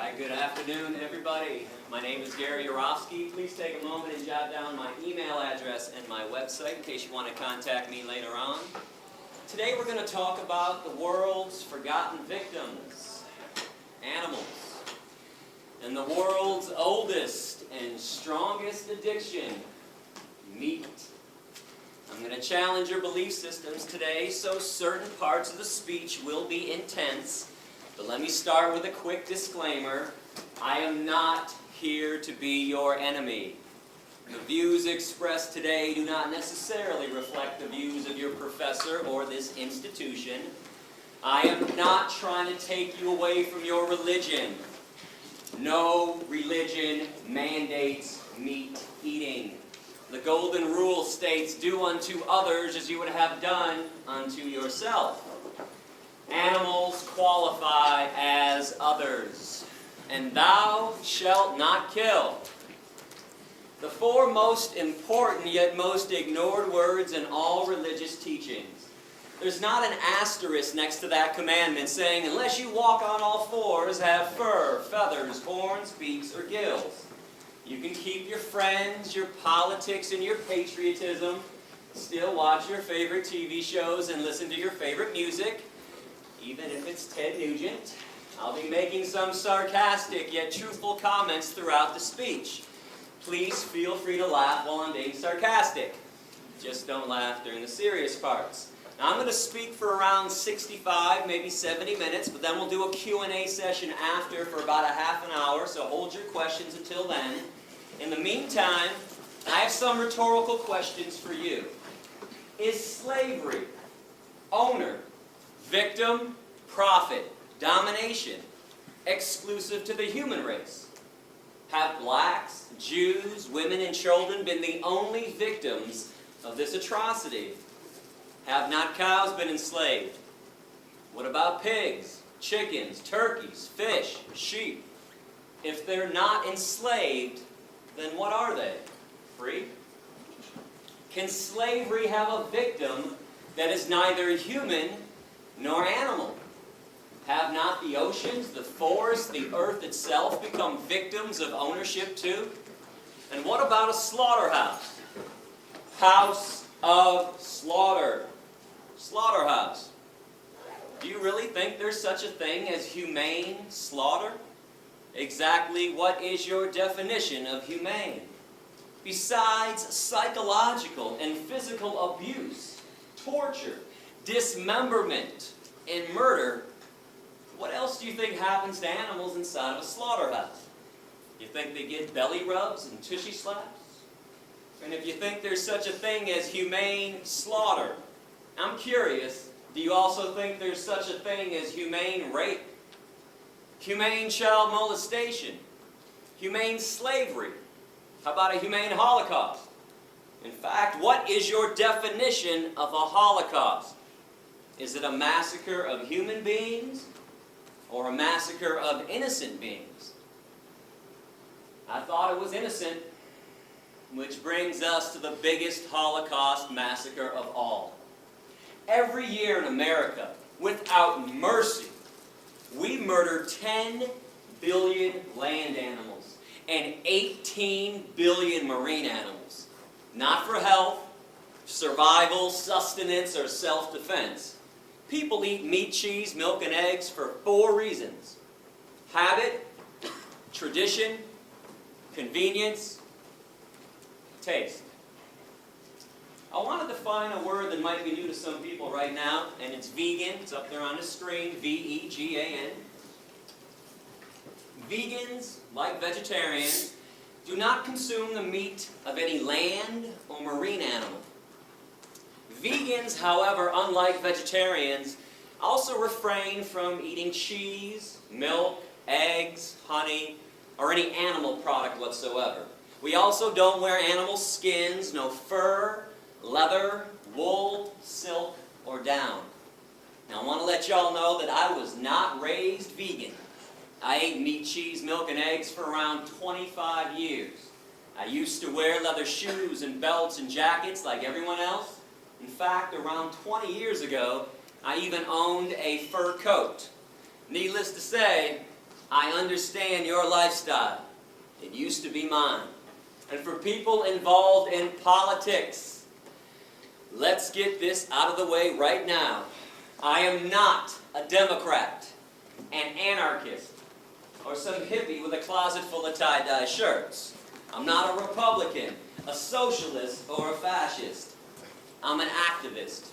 Alright, good afternoon everybody. My name is Yourofskys. Please take a moment and jot down my email address and my website in case you want to contact me later on. Today we're going to talk about the world's forgotten victims, animals, and the world's oldest and strongest addiction, meat. I'm going to challenge your belief systems today, so certain parts of the speech will be intense. But let me start with a quick disclaimer. I am not here to be your enemy. The views expressed today do not necessarily reflect the views of your professor or this institution. I am not trying to take you away from your religion. No religion mandates meat eating. The golden rule states, do unto others as you would have done unto yourself. Animals qualify as others. And thou shalt not kill. The four most important yet most ignored words in all religious teachings. There's not an asterisk next to that commandment saying, unless you walk on all fours, have fur, feathers, horns, beaks, or gills. You can keep your friends, your politics, and your patriotism, still watch your favorite TV shows and listen to your favorite music, even if it's Ted Nugent. I'll be making some sarcastic yet truthful comments throughout the speech. Please feel free to laugh while I'm being sarcastic. Just don't laugh during the serious parts. Now I'm going to speak for around 65, maybe 70 minutes, but then we'll do a Q&A session after for about a half an hour, so hold your questions until then. In the meantime, I have some rhetorical questions for you. Is slavery, owner, victim, profit, domination, exclusive to the human race? Have blacks, Jews, women, and children been the only victims of this atrocity? Have not cows been enslaved? What about pigs, chickens, turkeys, fish, sheep? If they're not enslaved, then what are they? Free? Can slavery have a victim that is neither human nor animal? Have not the oceans, the forests, the earth itself become victims of ownership too? And what about a slaughterhouse? House of slaughter. Slaughterhouse. Do you really think there's such a thing as humane slaughter? Exactly what is your definition of humane? Besides psychological and physical abuse, torture, dismemberment, and murder, what else do you think happens to animals inside of a slaughterhouse? You think they get belly rubs and tushy slaps? And if you think there's such a thing as humane slaughter, I'm curious, do you also think there's such a thing as humane rape? Humane child molestation? Humane slavery? How about a humane Holocaust? In fact, what is your definition of a Holocaust? Is it a massacre of human beings or a massacre of innocent beings? I thought it was innocent, which brings us to the biggest Holocaust massacre of all. Every year in America, without mercy, we murder 10 billion land animals and 18 billion marine animals. Not for health, survival, sustenance, or self-defense. People eat meat, cheese, milk, and eggs for 4 reasons: habit, tradition, convenience, taste. I want to define a word that might be new to some people right now, and it's vegan. It's up there on the screen, V-E-G-A-N. Vegans, like vegetarians, do not consume the meat of any land or marine animal. Vegans, however, unlike vegetarians, also refrain from eating cheese, milk, eggs, honey, or any animal product whatsoever. We also don't wear animal skins, no fur, leather, wool, silk, or down. Now I want to let y'all know that I was not raised vegan. I ate meat, cheese, milk, and eggs for around 25 years. I used to wear leather shoes and belts and jackets like everyone else. In fact, around 20 years ago, I even owned a fur coat. Needless to say, I understand your lifestyle. It used to be mine. And for people involved in politics, let's get this out of the way right now. I am not a Democrat, an anarchist, or some hippie with a closet full of tie-dye shirts. I'm not a Republican, a socialist, or a fascist. I'm an activist.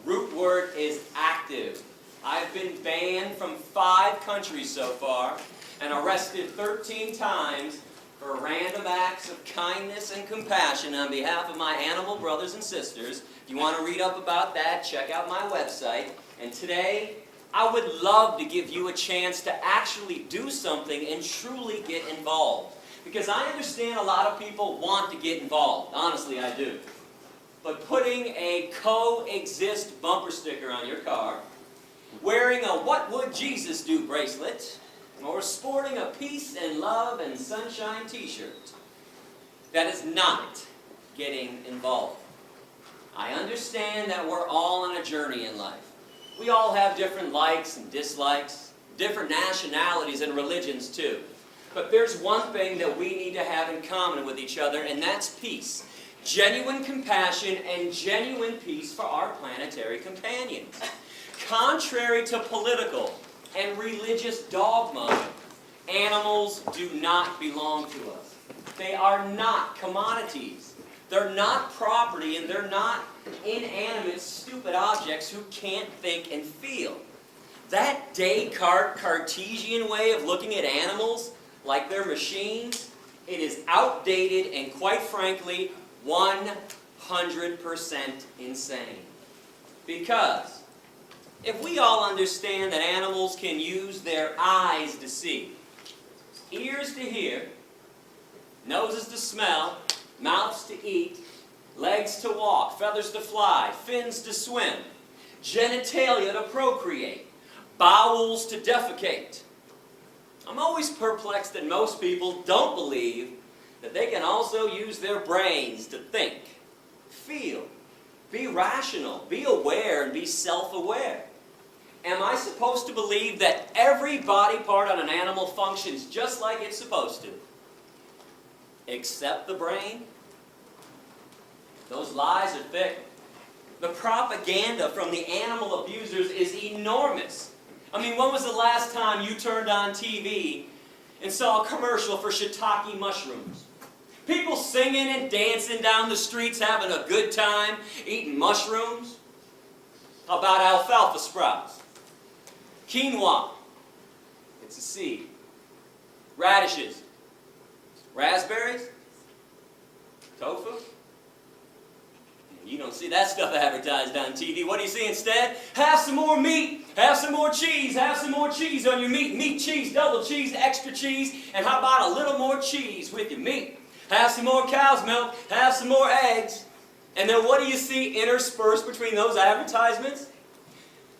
Root word is active. I've been banned from 5 countries so far and arrested 13 times for random acts of kindness and compassion on behalf of my animal brothers and sisters. If you want to read up about that, check out my website. And today, I would love to give you a chance to actually do something and truly get involved. Because I understand a lot of people want to get involved. Honestly, I do. But putting a coexist bumper sticker on your car, wearing a "What Would Jesus Do" bracelet, or sporting a peace and love and sunshine t-shirt, that is not getting involved. I understand that we're all on a journey in life. We all have different likes and dislikes, different nationalities and religions too. But there's one thing that we need to have in common with each other, and that's peace. Genuine compassion and genuine peace for our planetary companions. Contrary to political and religious dogma, animals do not belong to us. They are not commodities. They're not property, and they're not inanimate, stupid objects who can't think and feel. That Descartes Cartesian way of looking at animals like they're machines, it is outdated and, quite frankly, 100% insane. Because if we all understand that animals can use their eyes to see, ears to hear, noses to smell, mouths to eat, legs to walk, feathers to fly, fins to swim, genitalia to procreate, bowels to defecate, I'm always perplexed that most people don't believe that they can also use their brains to think, feel, be rational, be aware, and be self-aware. Am I supposed to believe that every body part on an animal functions just like it's supposed to? Except the brain? Those lies are thick. The propaganda from the animal abusers is enormous. I mean, when was the last time you turned on TV and saw a commercial for shiitake mushrooms? People singing and dancing down the streets, having a good time, eating mushrooms. How about alfalfa sprouts? Quinoa. It's a seed. Radishes. Raspberries. Tofu. You don't see that stuff advertised on TV. What do you see instead? Have some more meat. Have some more cheese. Have some more cheese on your meat. Meat, cheese, double cheese, extra cheese. And how about a little more cheese with your meat? Have some more cow's milk. Have some more eggs. And then what do you see interspersed between those advertisements?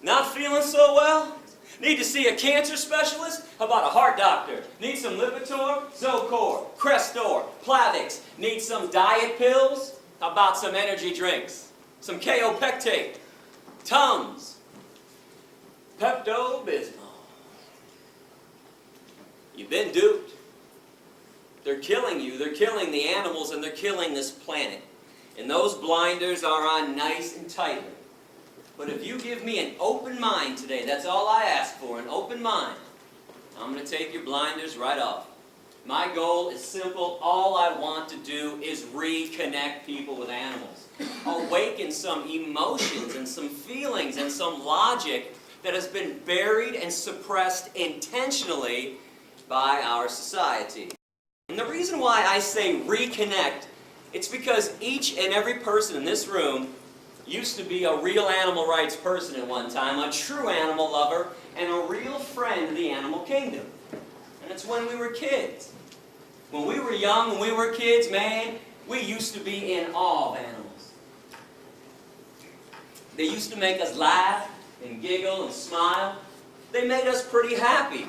Not feeling so well? Need to see a cancer specialist? How about a heart doctor? Need some Lipitor, Zocor, Crestor, Plavix? Need some diet pills? How about some energy drinks? Some Kaopectate, Tums, Pepto-Bismol. You've been duped. They're killing you, they're killing the animals, and they're killing this planet. And those blinders are on nice and tightly. But if you give me an open mind today, that's all I ask for, an open mind, I'm going to take your blinders right off. My goal is simple. All I want to do is reconnect people with animals. Awaken some emotions and some feelings and some logic that has been buried and suppressed intentionally by our society. And the reason why I say reconnect, it's because each and every person in this room used to be a real animal rights person at one time, a true animal lover, and a real friend of the animal kingdom. And it's when we were kids. When we were young, when we were kids, man, we used to be in awe of animals. They used to make us laugh and giggle and smile. They made us pretty happy.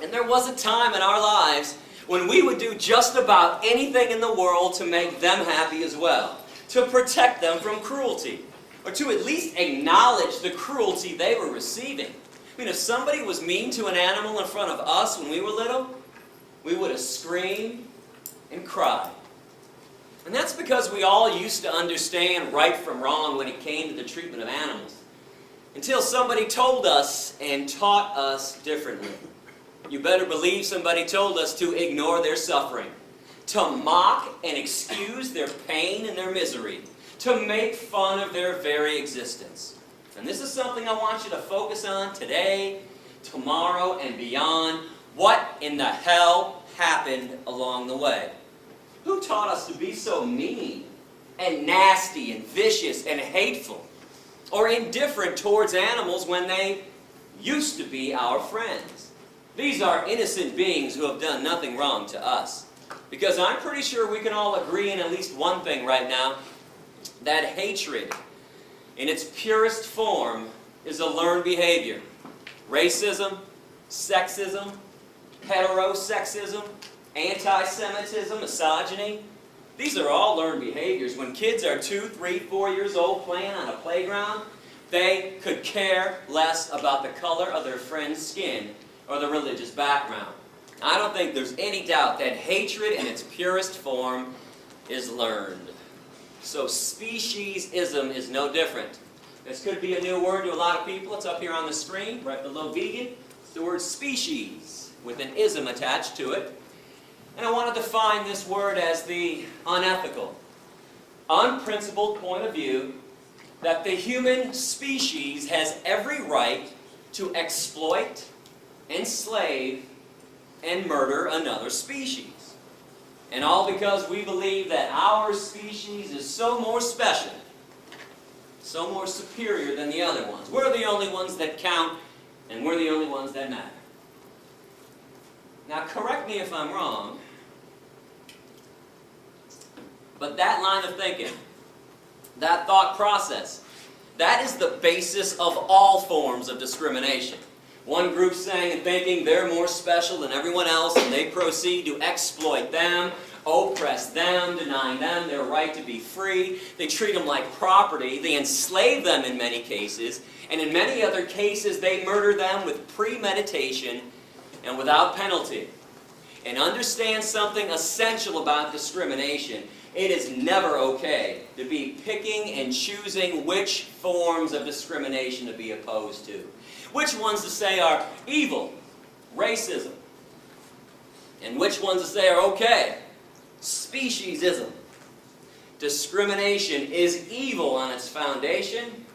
And there was a time in our lives when we would do just about anything in the world to make them happy as well, to protect them from cruelty, or to at least acknowledge the cruelty they were receiving. I mean, if somebody was mean to an animal in front of us when we were little, we would have screamed and cried. And that's because we all used to understand right from wrong when it came to the treatment of animals, until somebody told us and taught us differently. You better believe somebody told us to ignore their suffering, to mock and excuse their pain and their misery, to make fun of their very existence. And this is something I want you to focus on today, tomorrow, and beyond. What in the hell happened along the way? Who taught us to be so mean and nasty and vicious and hateful or indifferent towards animals when they used to be our friends? These are innocent beings who have done nothing wrong to us. Because I'm pretty sure we can all agree in at least one thing right now, that hatred in its purest form is a learned behavior. Racism, sexism, heterosexism, anti-Semitism, misogyny, these are all learned behaviors. When kids are 2, 3, 4 years old playing on a playground, they could care less about the color of their friend's skin or the religious background. I don't think there's any doubt that hatred in its purest form is learned. So speciesism is no different. This could be a new word to a lot of people. It's up here on the screen, right below vegan. It's the word species, with an ism attached to it. And I want to define this word as the unethical, unprincipled point of view that the human species has every right to exploit, enslave, and murder another species. And all because we believe that our species is so more special, so more superior than the other ones. We're the only ones that count, and we're the only ones that matter. Now, correct me if I'm wrong, but that line of thinking, that thought process, that is the basis of all forms of discrimination. One group saying and thinking they're more special than everyone else, and they proceed to exploit them, oppress them, denying them their right to be free. They treat them like property. They enslave them in many cases, and in many other cases they murder them with premeditation and without penalty. And understand something essential about discrimination. It is never okay to be picking and choosing which forms of discrimination to be opposed to. Which ones to say are evil, racism, and which ones to say are okay, speciesism. Discrimination is evil on its foundation,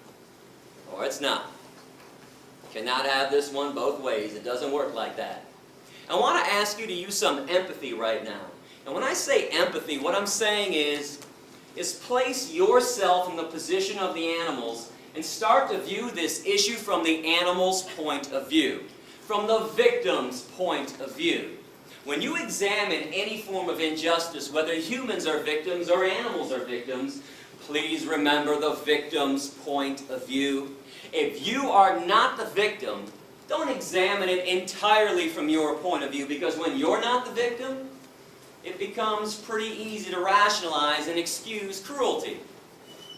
or it's not. You cannot have this one both ways. It doesn't work like that. I want to ask you to use some empathy right now. And when I say empathy, what I'm saying is place yourself in the position of the animals and start to view this issue from the animal's point of view, from the victim's point of view. When you examine any form of injustice, whether humans are victims or animals are victims, please remember the victim's point of view. If you are not the victim, don't examine it entirely from your point of view, because when you're not the victim, it becomes pretty easy to rationalize and excuse cruelty,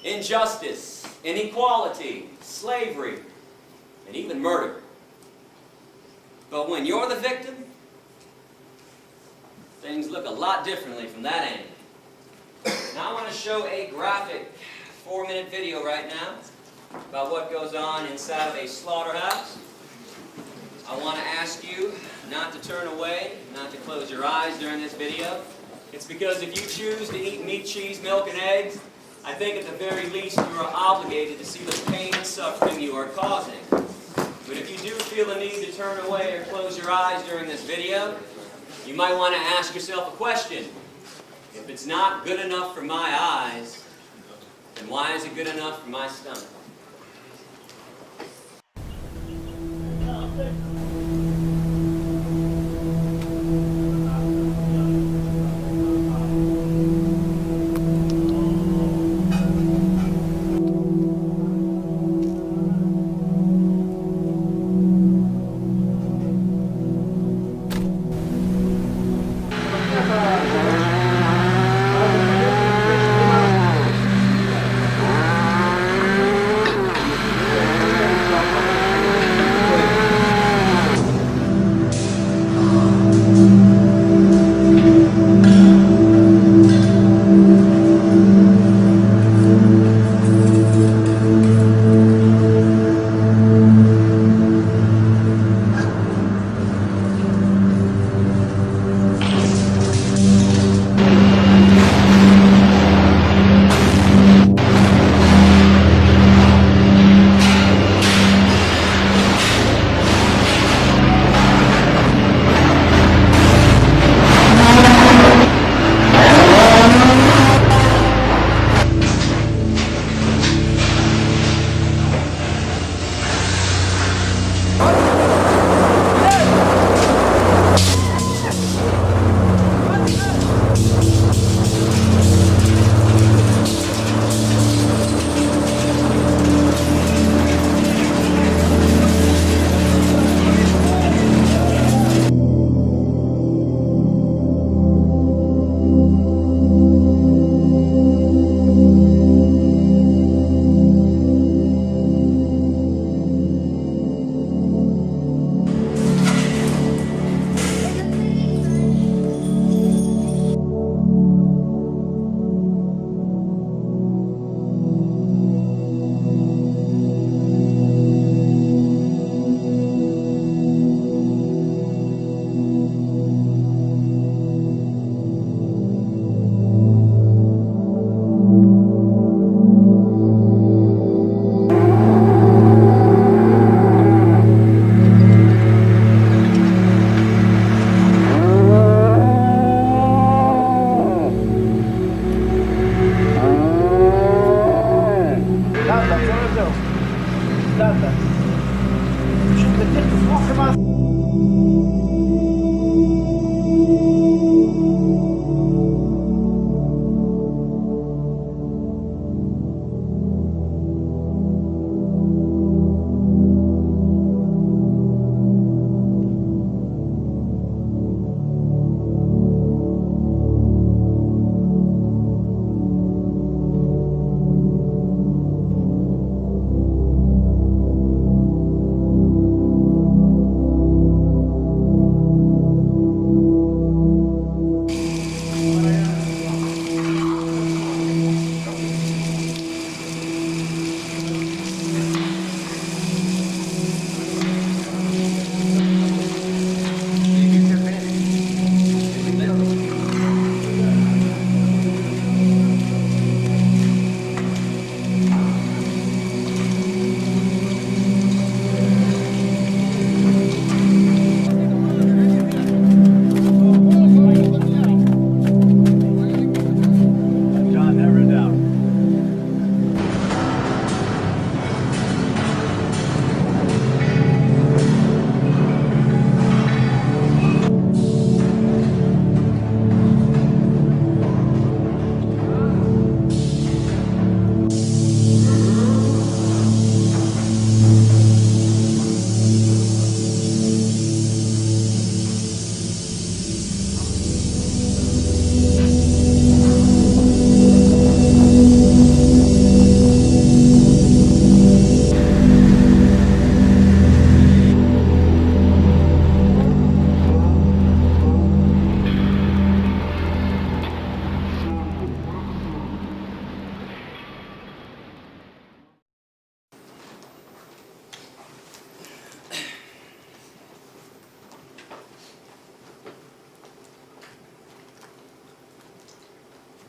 injustice, inequality, slavery, and even murder. But when you're the victim, things look a lot differently from that angle. Now I want to show a graphic 4-minute video right now about what goes on inside of a slaughterhouse. I want to ask you not to turn away, not to close your eyes during this video. It's because if you choose to eat meat, cheese, milk, and eggs, I think at the very least you are obligated to see the pain and suffering you are causing. But if you do feel the need to turn away or close your eyes during this video, you might want to ask yourself a question. If it's not good enough for my eyes, then why is it good enough for my stomach?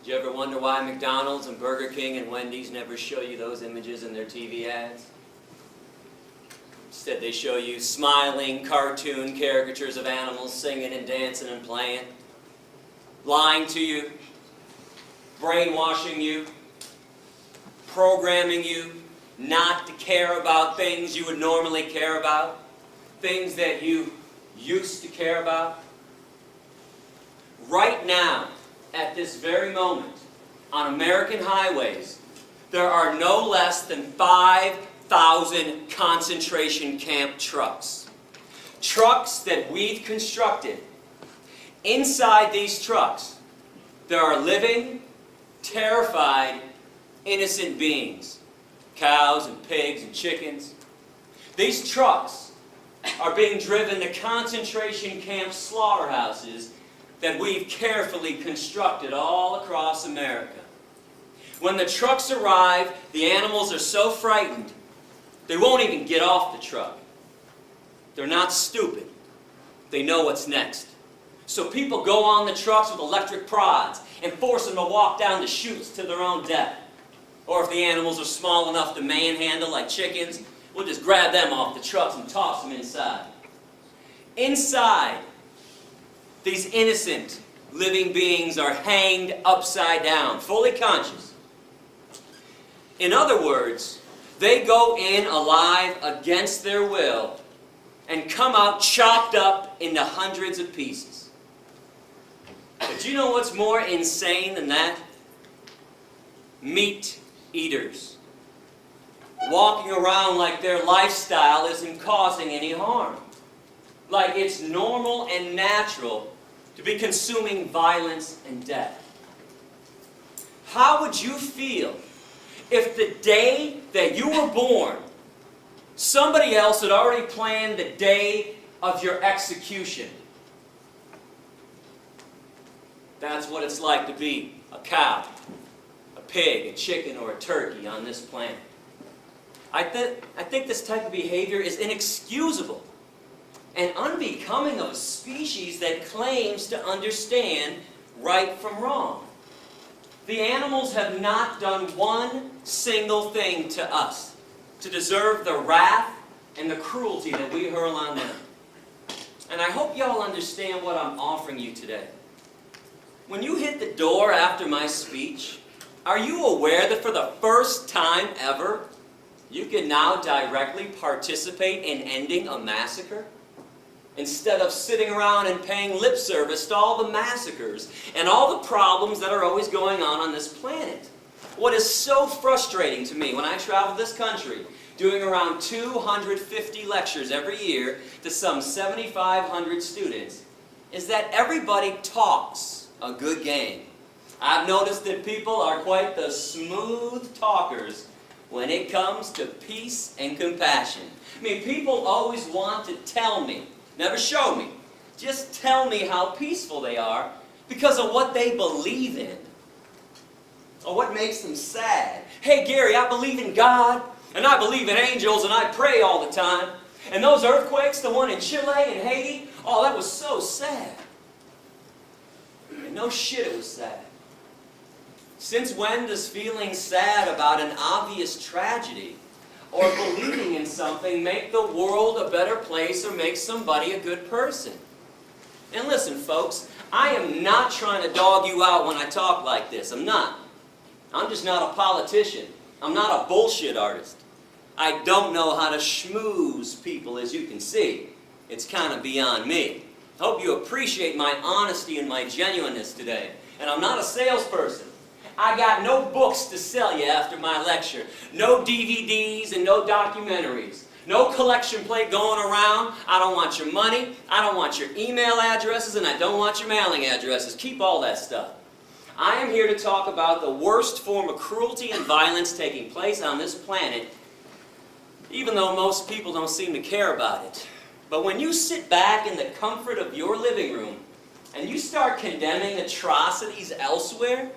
Did you ever wonder why McDonald's and Burger King and Wendy's never show you those images in their TV ads? Instead, they show you smiling cartoon caricatures of animals singing and dancing and playing, lying to you, brainwashing you, programming you not to care about things you would normally care about, things that you used to care about. Right now, at this very moment, on American highways, there are no less than 5,000 concentration camp trucks. Trucks that we've constructed. Inside these trucks, there are living, terrified, innocent beings. Cows and pigs and chickens. These trucks are being driven to concentration camp slaughterhouses that we've carefully constructed all across America. When the trucks arrive, the animals are so frightened, they won't even get off the truck. They're not stupid. They know what's next. So people go on the trucks with electric prods and force them to walk down the chutes to their own death. Or if the animals are small enough to manhandle like chickens, we'll just grab them off the trucks and toss them inside. Inside, these innocent living beings are hanged upside down, fully conscious. In other words, they go in alive against their will and come out chopped up into hundreds of pieces. But you know what's more insane than that? Meat eaters. Walking around like their lifestyle isn't causing any harm. Like it's normal and natural to be consuming violence and death. How would you feel if the day that you were born, somebody else had already planned the day of your execution? That's what it's like to be a cow, a pig, a chicken, or a turkey on this planet. I think this type of behavior is inexcusable and unbecoming of a species that claims to understand right from wrong. The animals have not done one single thing to us to deserve the wrath and the cruelty that we hurl on them. And I hope y'all understand what I'm offering you today. When you hit the door after my speech, are you aware that for the first time ever, you can now directly participate in ending a massacre? Instead of sitting around and paying lip service to all the massacres and all the problems that are always going on this planet. What is so frustrating to me when I travel this country, doing around 250 lectures every year to some 7,500 students, is that everybody talks a good game. I've noticed that people are quite the smooth talkers when it comes to peace and compassion. I mean, people always want to tell me, never show me, just tell me how peaceful they are because of what they believe in or what makes them sad. Hey Gary, I believe in God and I believe in angels and I pray all the time. And those earthquakes, the one in Chile and Haiti, oh, that was so sad. And no shit, it was sad. Since when does feeling sad about an obvious tragedy or believing in something make the world a better place or make somebody a good person? And listen, folks, I am not trying to dog you out when I talk like this. I'm not. I'm just not a politician. I'm not a bullshit artist. I don't know how to schmooze people, as you can see. It's kind of beyond me. I hope you appreciate my honesty and my genuineness today. And I'm not a salesperson. I got no books to sell you after my lecture. No DVDs and no documentaries. No collection plate going around. I don't want your money. I don't want your email addresses, and I don't want your mailing addresses. Keep all that stuff. I am here to talk about the worst form of cruelty and violence taking place on this planet, even though most people don't seem to care about it. But when you sit back in the comfort of your living room and you start condemning atrocities elsewhere,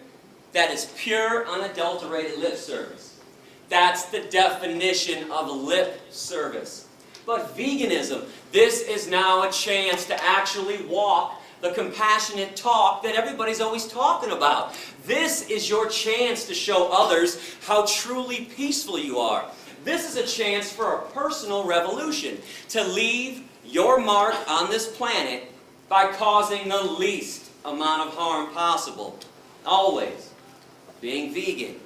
that is pure, unadulterated lip service. That's the definition of lip service. But veganism, this is now a chance to actually walk the compassionate talk that everybody's always talking about. This is your chance to show others how truly peaceful you are. This is a chance for a personal revolution, to leave your mark on this planet by causing the least amount of harm possible. Always being vegan.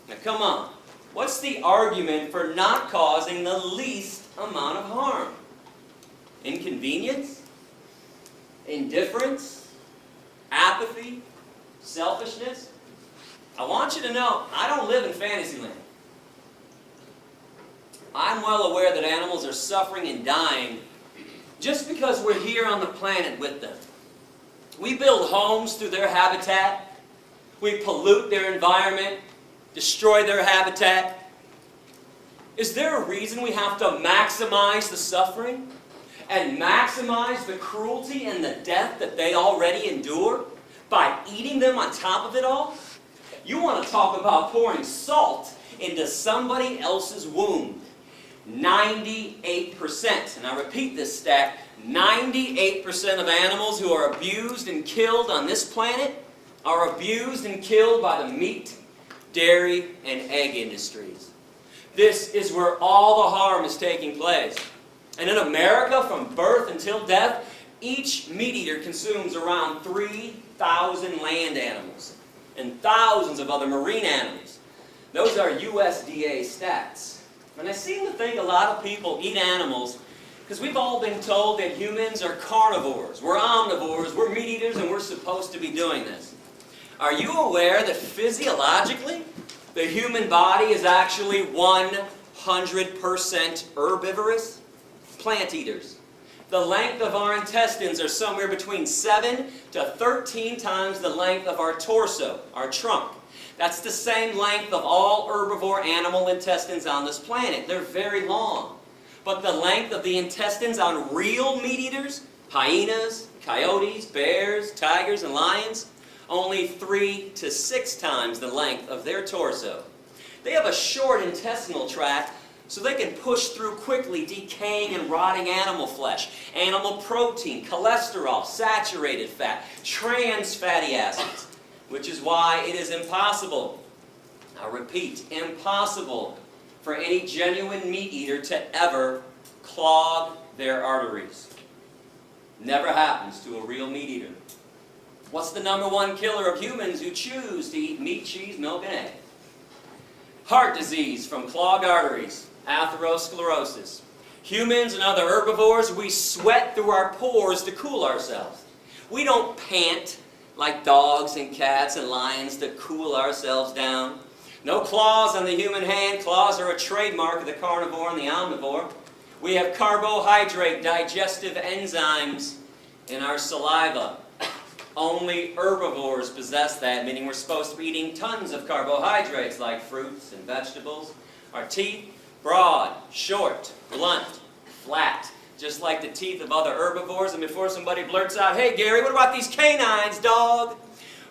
Now come on, what's the argument for not causing the least amount of harm? Inconvenience? Indifference? Apathy? Selfishness? I want you to know, I don't live in Fantasyland. I'm well aware that animals are suffering and dying just because we're here on the planet with them. We build homes through their habitat. We pollute their environment, destroy their habitat. Is there a reason we have to maximize the suffering and maximize the cruelty and the death that they already endure by eating them on top of it all? You want to talk about pouring salt into somebody else's wound. 98%, and I repeat this stat, 98% of animals who are abused and killed on this planet are abused and killed by the meat, dairy, and egg industries. This is where all the harm is taking place. And in America, from birth until death, each meat eater consumes around 3,000 land animals and thousands of other marine animals. Those are USDA stats. And I seem to think a lot of people eat animals because we've all been told that humans are carnivores, we're omnivores, we're meat eaters, and we're supposed to be doing this. Are you aware that physiologically, the human body is actually 100% herbivorous? Plant eaters. The length of our intestines are somewhere between 7 to 13 times the length of our torso, our trunk. That's the same length of all herbivore animal intestines on this planet. They're very long. But the length of the intestines on real meat eaters, hyenas, coyotes, bears, tigers, and lions, only 3 to 6 times the length of their torso. They have a short intestinal tract so they can push through quickly decaying and rotting animal flesh, animal protein, cholesterol, saturated fat, trans fatty acids, which is why it is impossible, I repeat, impossible for any genuine meat eater to ever clog their arteries. Never happens to a real meat eater. What's the #1 killer of humans who choose to eat meat, cheese, milk, and egg? Heart disease from clogged arteries, atherosclerosis. Humans and other herbivores, we sweat through our pores to cool ourselves. We don't pant like dogs and cats and lions to cool ourselves down. No claws on the human hand. Claws are a trademark of the carnivore and the omnivore. We have carbohydrate digestive enzymes in our saliva. Only herbivores possess that, meaning we're supposed to be eating tons of carbohydrates like fruits and vegetables. Our teeth, broad, short, blunt, flat, just like the teeth of other herbivores. And before somebody blurts out, "Hey Gary, what about these canines, dog?"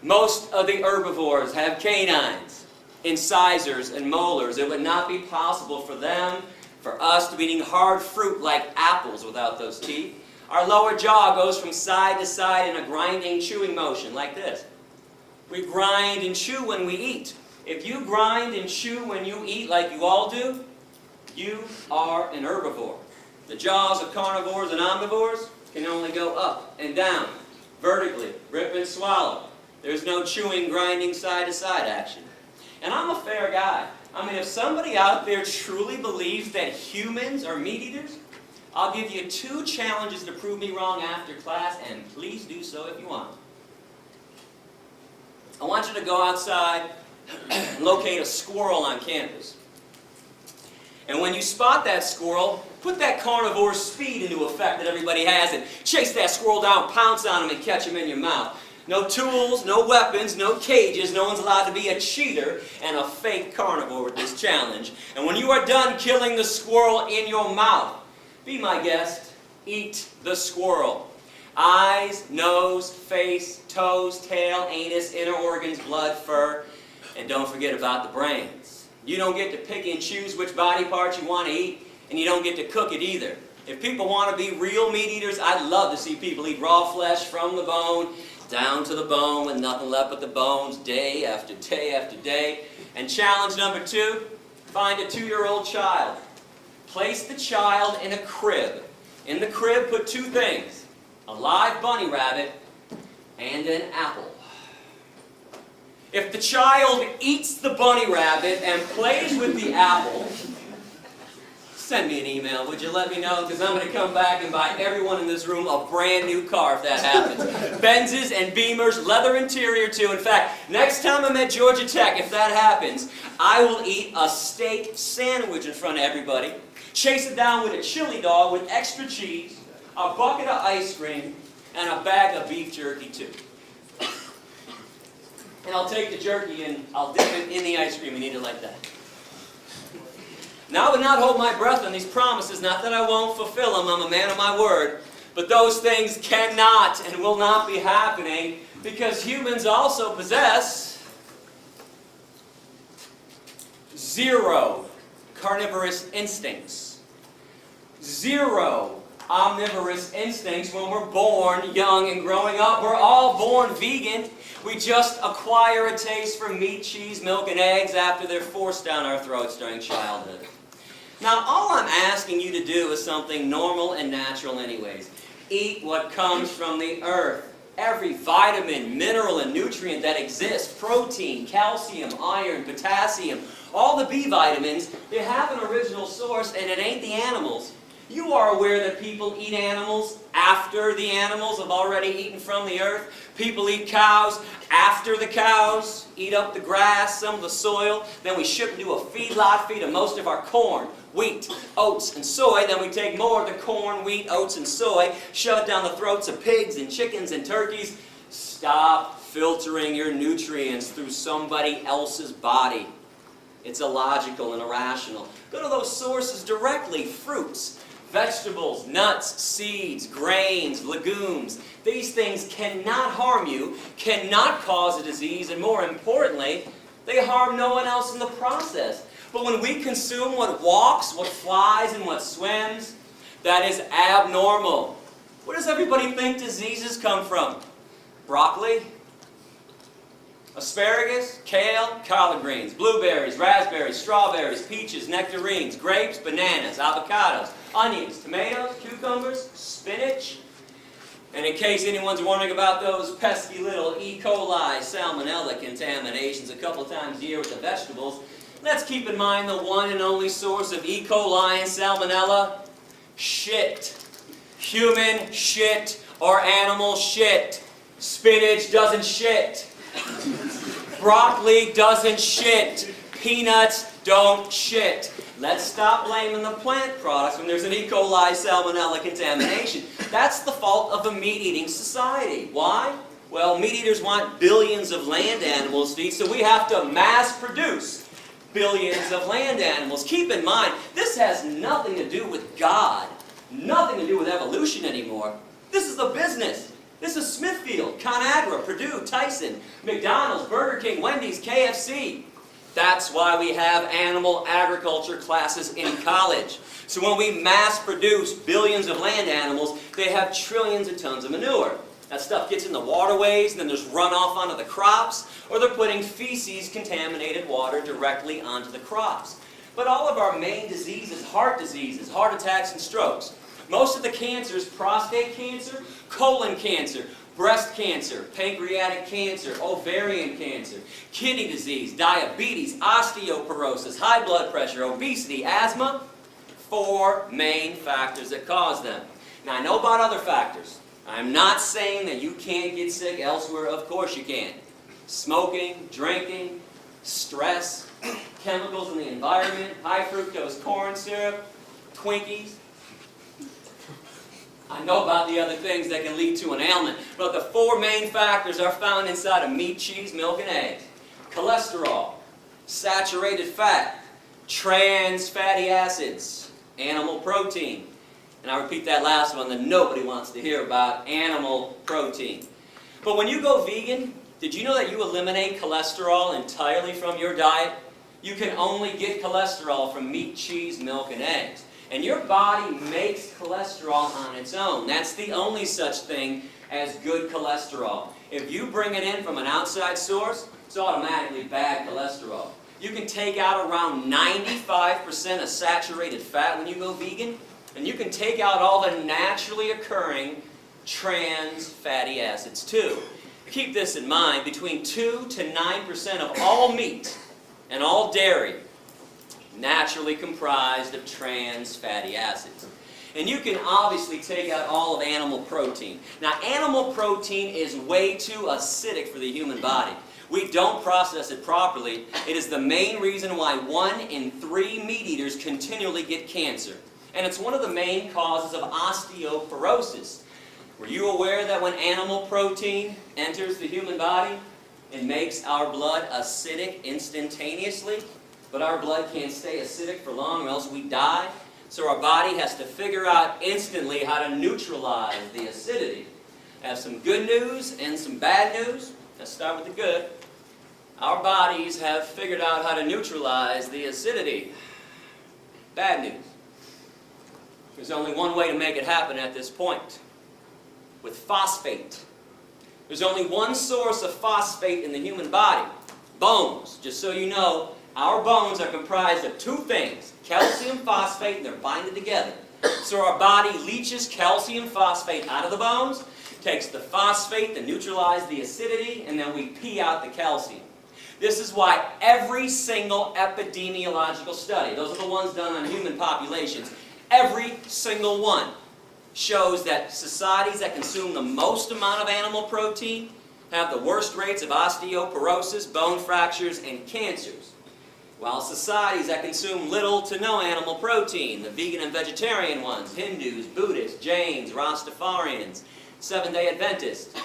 Most of the herbivores have canines, incisors, and molars. It would not be possible for them, for us, to be eating hard fruit like apples without those teeth. Our lower jaw goes from side to side in a grinding, chewing motion like this. We grind and chew when we eat. If you grind and chew when you eat like you all do, you are an herbivore. The jaws of carnivores and omnivores can only go up and down, vertically, rip and swallow. There's no chewing, grinding, side-to-side action. And I'm a fair guy. I mean, if somebody out there truly believes that humans are meat eaters, I'll give you 2 challenges to prove me wrong after class, and please do so if you want. I want you to go outside and locate a squirrel on campus. And when you spot that squirrel, put that carnivore speed into effect that everybody has and chase that squirrel down, pounce on him, and catch him in your mouth. No tools, no weapons, no cages. No one's allowed to be a cheater and a fake carnivore with this challenge. And when you are done killing the squirrel in your mouth, be my guest, eat the squirrel. Eyes, nose, face, toes, tail, anus, inner organs, blood, fur, and don't forget about the brains. You don't get to pick and choose which body part you want to eat, and you don't get to cook it either. If people want to be real meat eaters, I'd love to see people eat raw flesh from the bone, down to the bone, with nothing left but the bones, day after day after day. And challenge number 2, find a 2-year-old child. Place the child in a crib. In the crib, put 2 things: a live bunny rabbit and an apple. If the child eats the bunny rabbit and plays with the apple, send me an email, would you? Let me know, because I'm going to come back and buy everyone in this room a brand new car if that happens. Benzes and Beamers, leather interior too. In fact, next time I'm at Georgia Tech, if that happens, I will eat a steak sandwich in front of everybody, chase it down with a chili dog with extra cheese, a bucket of ice cream, and a bag of beef jerky too. And I'll take the jerky and I'll dip it in the ice cream and eat it like that. Now I would not hold my breath on these promises, not that I won't fulfill them, I'm a man of my word, but those things cannot and will not be happening because humans also possess 0 carnivorous instincts. 0 omnivorous instincts when we're born young and growing up. We're all born vegan. We just acquire a taste for meat, cheese, milk, and eggs after they're forced down our throats during childhood. Now, all I'm asking you to do is something normal and natural anyways. Eat what comes from the earth. Every vitamin, mineral, and nutrient that exists, protein, calcium, iron, potassium, all the B vitamins, they have an original source, and it ain't the animals. You are aware that people eat animals after the animals have already eaten from the earth. People eat cows after the cows eat up the grass, some of the soil. Then we ship them to a feedlot, feed them most of our corn, wheat, oats, and soy. Then we take more of the corn, wheat, oats, and soy, shove it down the throats of pigs and chickens and turkeys. Stop filtering your nutrients through somebody else's body. It's illogical and irrational. Go to those sources directly: fruits, vegetables, nuts, seeds, grains, legumes. These things cannot harm you, cannot cause a disease, and more importantly, they harm no one else in the process. But when we consume what walks, what flies, and what swims, that is abnormal. Where does everybody think diseases come from? Broccoli? Asparagus, kale, collard greens, blueberries, raspberries, strawberries, peaches, nectarines, grapes, bananas, avocados, onions, tomatoes, cucumbers, spinach. And in case anyone's wondering about those pesky little E. coli, salmonella contaminations a couple times a year with the vegetables, let's keep in mind the one and only source of E. coli and salmonella: shit. Human shit or animal shit. Spinach doesn't shit. Broccoli doesn't shit. Peanuts don't shit. Let's stop blaming the plant products when there's an E. coli salmonella contamination. That's the fault of a meat-eating society. Why? Well, meat eaters want billions of land animals to eat, so we have to mass produce billions of land animals. Keep in mind, this has nothing to do with God, nothing to do with evolution anymore. This is a business. This is Smithfield, ConAgra, Purdue, Tyson, McDonald's, Burger King, Wendy's, KFC. That's why we have animal agriculture classes in college. So when we mass produce billions of land animals, they have trillions of tons of manure. That stuff gets in the waterways, and then there's runoff onto the crops, or they're putting feces, contaminated water, directly onto the crops. But all of our main diseases, heart attacks, and strokes. Most of the cancers: prostate cancer, colon cancer, breast cancer, pancreatic cancer, ovarian cancer, kidney disease, diabetes, osteoporosis, high blood pressure, obesity, asthma. 4 main factors that cause them. Now, I know about other factors. I'm not saying that you can't get sick elsewhere. Of course you can. Smoking, drinking, stress, chemicals in the environment, high fructose corn syrup, Twinkies. I know about the other things that can lead to an ailment, but the 4 main factors are found inside of meat, cheese, milk, and eggs. Cholesterol, saturated fat, trans fatty acids, animal protein. And I repeat that last one that nobody wants to hear about: animal protein. But when you go vegan, did you know that you eliminate cholesterol entirely from your diet? You can only get cholesterol from meat, cheese, milk, and eggs. And your body makes cholesterol on its own. That's the only such thing as good cholesterol. If you bring it in from an outside source, it's automatically bad cholesterol. You can take out around 95% of saturated fat when you go vegan, and you can take out all the naturally occurring trans fatty acids too. Keep this in mind, between 2 to 9% of all meat and all dairy naturally comprised of trans fatty acids. And you can obviously take out all of animal protein. Now, animal protein is way too acidic for the human body. We don't process it properly. It is the main reason why 1 in 3 meat eaters continually get cancer. And it's one of the main causes of osteoporosis. Were you aware that when animal protein enters the human body, it makes our blood acidic instantaneously? But our blood can't stay acidic for long or else we die. So our body has to figure out instantly how to neutralize the acidity. I have some good news and some bad news. Let's start with the good. Our bodies have figured out how to neutralize the acidity. Bad news. There's only one way to make it happen at this point. With phosphate. There's only one source of phosphate in the human body. Bones. Just so you know, our bones are comprised of 2 things. Calcium phosphate, and they're binded together. So our body leaches calcium phosphate out of the bones, takes the phosphate to neutralize the acidity, and then we pee out the calcium. This is why every single epidemiological study, those are the ones done on human populations, every single one shows that societies that consume the most amount of animal protein have the worst rates of osteoporosis, bone fractures, and cancers. While societies that consume little to no animal protein, the vegan and vegetarian ones, Hindus, Buddhists, Jains, Rastafarians, Seventh-day Adventists,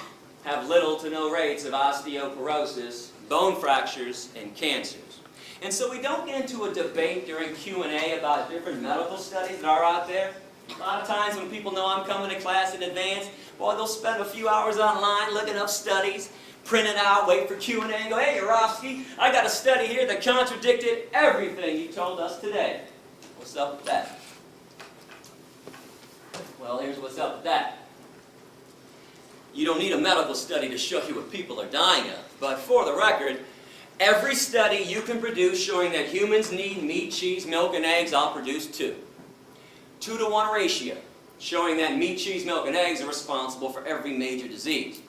have little to no rates of osteoporosis, bone fractures, and cancers. And so we don't get into a debate during Q&A about different medical studies that are out there. A lot of times when people know I'm coming to class in advance, boy, they'll spend a few hours online looking up studies, print it out, wait for Q&A, and go, hey, Yourofsky, I got a study here that contradicted everything you told us today. What's up with that? Well, here's what's up with that. You don't need a medical study to show you what people are dying of. But for the record, every study you can produce showing that humans need meat, cheese, milk, and eggs, I'll produce 2. 2-to-1 ratio, showing that meat, cheese, milk, and eggs are responsible for every major disease.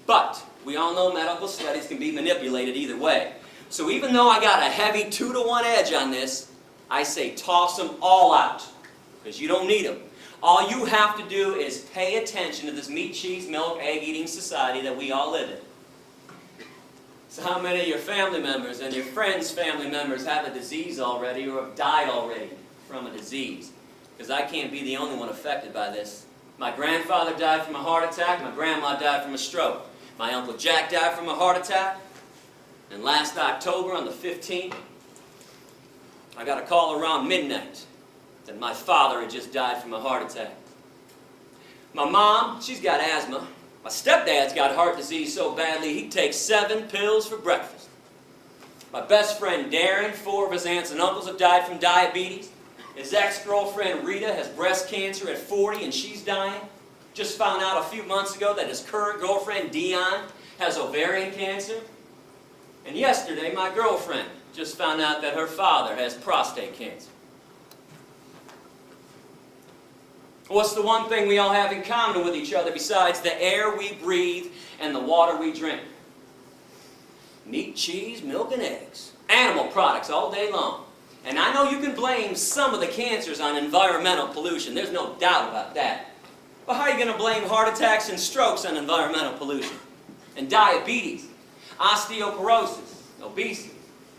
But we all know medical studies can be manipulated either way. So even though I got a heavy 2-to-1 edge on this, I say toss them all out, because you don't need them. All you have to do is pay attention to this meat, cheese, milk, egg-eating society that we all live in. So how many of your family members and your friends' family members have a disease already or have died already from a disease? Because I can't be the only one affected by this. My grandfather died from a heart attack. My grandma died from a stroke. My Uncle Jack died from a heart attack. And last October, on the 15th, I got a call around midnight that my father had just died from a heart attack. My mom, she's got asthma. My stepdad's got heart disease so badly he takes 7 pills for breakfast. My best friend Darren, 4 of his aunts and uncles have died from diabetes. His ex-girlfriend Rita has breast cancer at 40 and she's dying. Just found out a few months ago that his current girlfriend Dion has ovarian cancer. And yesterday my girlfriend just found out that her father has prostate cancer. What's the one thing we all have in common with each other besides the air we breathe and the water we drink? Meat, cheese, milk, and eggs. Animal products all day long. And I know you can blame some of the cancers on environmental pollution. There's no doubt about that. But how are you going to blame heart attacks and strokes on environmental pollution? And diabetes, osteoporosis, obesity.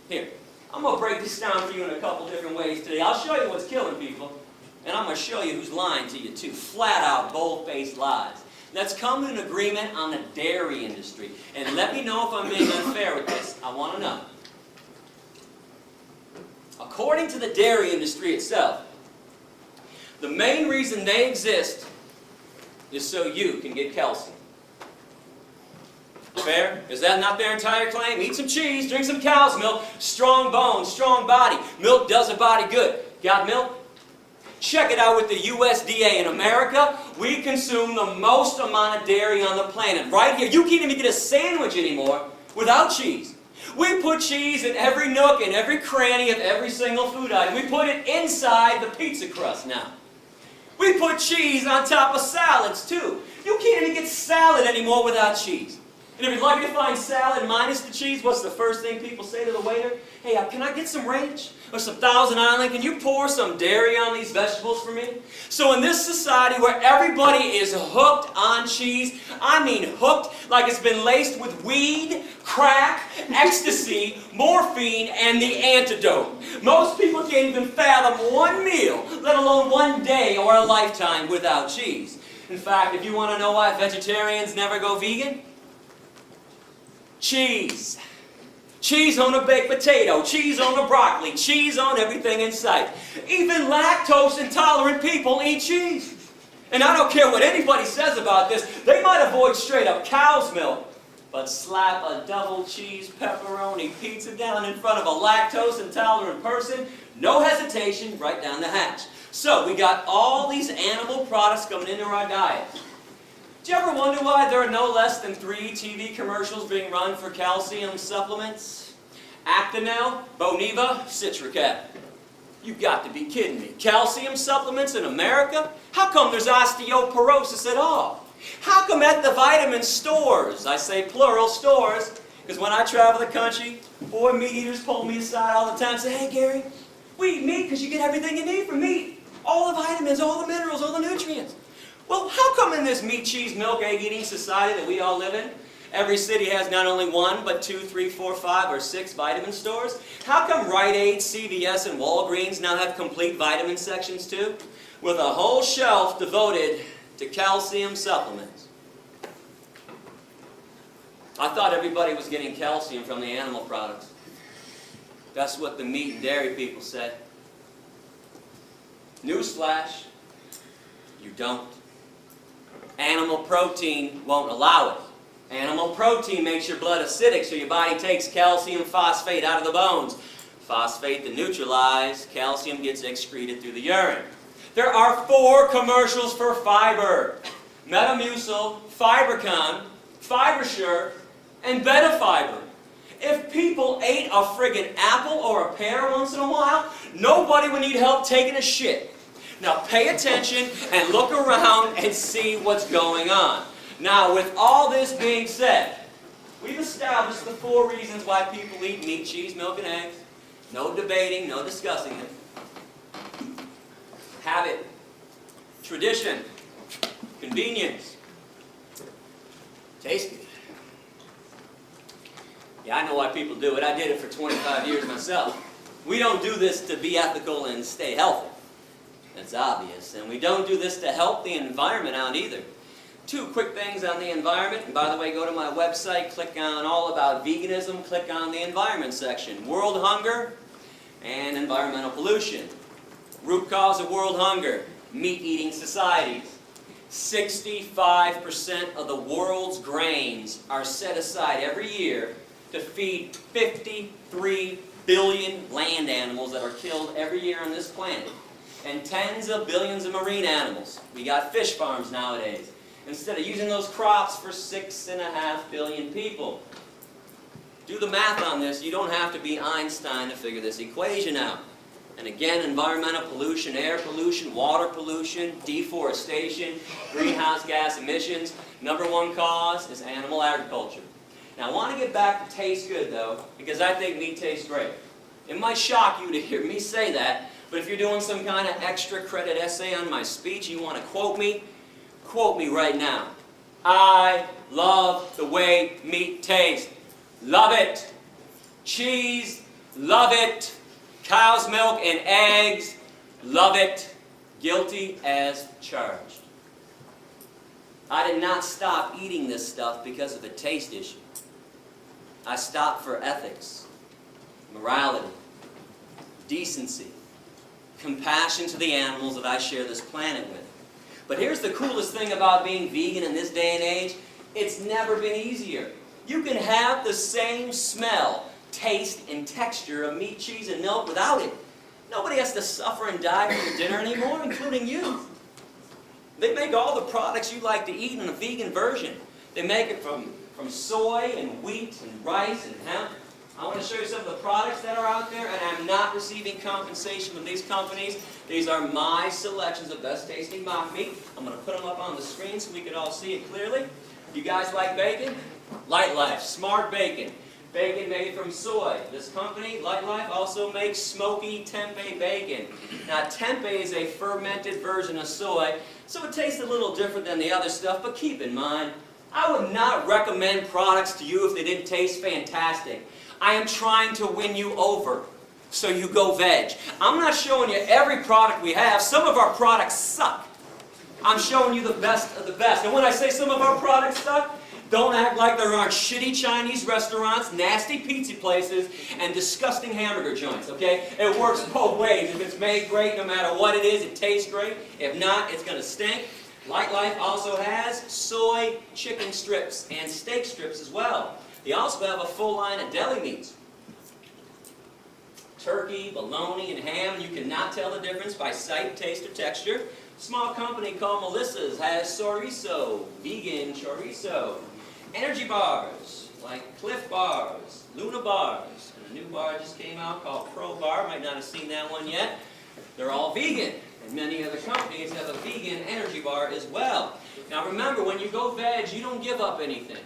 Here, I'm going to break this down for you in a couple different ways today. I'll show you what's killing people. And I'm going to show you who's lying to you too. Flat out, bold-faced lies. Let's come to an agreement on the dairy industry. And let me know if I'm being unfair with this. I want to know. According to the dairy industry itself, the main reason they exist is so you can get calcium. Fair? Is that not their entire claim? Eat some cheese, drink some cow's milk, strong bones, strong body. Milk does a body good. Got milk? Check it out with the USDA. In America, we consume the most amount of dairy on the planet. Right here, you can't even get a sandwich anymore without cheese. We put cheese in every nook and every cranny of every single food item. We put it inside the pizza crust now. We put cheese on top of salads too. You can't even get salad anymore without cheese. And if you're lucky to find salad minus the cheese, what's the first thing people say to the waiter? Hey, can I get some ranch? Or some Thousand Island? Can you pour some dairy on these vegetables for me? So in this society where everybody is hooked on cheese, I mean hooked like it's been laced with weed, crack, ecstasy, morphine, and the antidote. Most people can't even fathom one meal, let alone one day or a lifetime without cheese. In fact, if you want to know why vegetarians never go vegan, cheese. Cheese on a baked potato, cheese on a broccoli, cheese on everything in sight. Even lactose intolerant people eat cheese. And I don't care what anybody says about this, they might avoid straight up cow's milk, but slap a double cheese pepperoni pizza down in front of a lactose intolerant person, no hesitation, right down the hatch. So we got all these animal products coming into our diet. Do you ever wonder why there are no less than 3 TV commercials being run for calcium supplements? Actonel, Boniva, Citracat. You've got to be kidding me. Calcium supplements in America? How come there's osteoporosis at all? How come at the vitamin stores, I say plural stores, because when I travel the country, boy, meat eaters pull me aside all the time and say, hey Gary, we eat meat because you get everything you need from meat. All the vitamins, all the minerals, all the nutrients. Well, how come in this meat, cheese, milk, egg-eating society that we all live in, every city has not only 1, but 2, 3, 4, 5, or 6 vitamin stores? How come Rite Aid, CVS, and Walgreens now have complete vitamin sections too? With a whole shelf devoted to calcium supplements. I thought everybody was getting calcium from the animal products. That's what the meat and dairy people said. Newsflash, you don't. Animal protein won't allow it. Animal protein makes your blood acidic, so your body takes calcium phosphate out of the bones. Phosphate to neutralize, calcium gets excreted through the urine. There are 4 commercials for fiber. Metamucil, Fibercon, Fibersure, and Betafiber. If people ate a friggin' apple or a pear once in a while, nobody would need help taking a shit. Now pay attention and look around and see what's going on. Now with all this being said, we've established the 4 reasons why people eat meat, cheese, milk, and eggs. No debating, no discussing it. Habit, tradition, convenience, taste good. Yeah, I know why people do it. I did it for 25 years myself. We don't do this to be ethical and stay healthy. That's obvious. And we don't do this to help the environment out either. 2 quick things on the environment. And by the way, go to my website, click on All About Veganism, click on the Environment section. World hunger and environmental pollution. Root cause of world hunger, meat-eating societies. 65% of the world's grains are set aside every year to feed 53 billion land animals that are killed every year on this planet. And tens of billions of marine animals. We got fish farms nowadays. Instead of using those crops for 6.5 billion people. Do the math on this. You don't have to be Einstein to figure this equation out. And again, environmental pollution, air pollution, water pollution, deforestation, greenhouse gas emissions. Number 1 cause is animal agriculture. Now I want to get back to taste good though, because I think meat tastes great. It might shock you to hear me say that, but if you're doing some kind of extra credit essay on my speech, you want to quote me right now. I love the way meat tastes. Love it. Cheese, love it. Cow's milk and eggs, love it. Guilty as charged. I did not stop eating this stuff because of a taste issue. I stopped for ethics, morality, decency, compassion to the animals that I share this planet with. But here's the coolest thing about being vegan in this day and age. It's never been easier. You can have the same smell, taste, and texture of meat, cheese, and milk without it. Nobody has to suffer and die for your dinner anymore, including you. They make all the products you like to eat in a vegan version. They make it from soy and wheat and rice and hemp. I want to show you some of the products that are out there, and I'm not receiving compensation from these companies. These are my selections of best tasting mock meat. I'm going to put them up on the screen so we can all see it clearly. You guys like bacon? Light Life, Smart Bacon. Bacon made from soy. This company, Light Life, also makes smoky tempeh bacon. Now, tempeh is a fermented version of soy, so it tastes a little different than the other stuff, but keep in mind, I would not recommend products to you if they didn't taste fantastic. I am trying to win you over, so you go veg. I'm not showing you every product we have. Some of our products suck. I'm showing you the best of the best. And when I say some of our products suck, don't act like there aren't shitty Chinese restaurants, nasty pizza places, and disgusting hamburger joints, okay? It works both ways. If it's made great, no matter what it is, it tastes great. If not, it's going to stink. Light Life also has soy chicken strips and steak strips as well. They also have a full line of deli meats. Turkey, bologna, and ham. You cannot tell the difference by sight, taste, or texture. A small company called Melissa's has chorizo, vegan chorizo. Energy bars, like Cliff Bars, Luna Bars. And a new bar just came out called Pro Bar. Might not have seen that one yet. They're all vegan. And many other companies have a vegan energy bar as well. Now remember, when you go veg, you don't give up anything.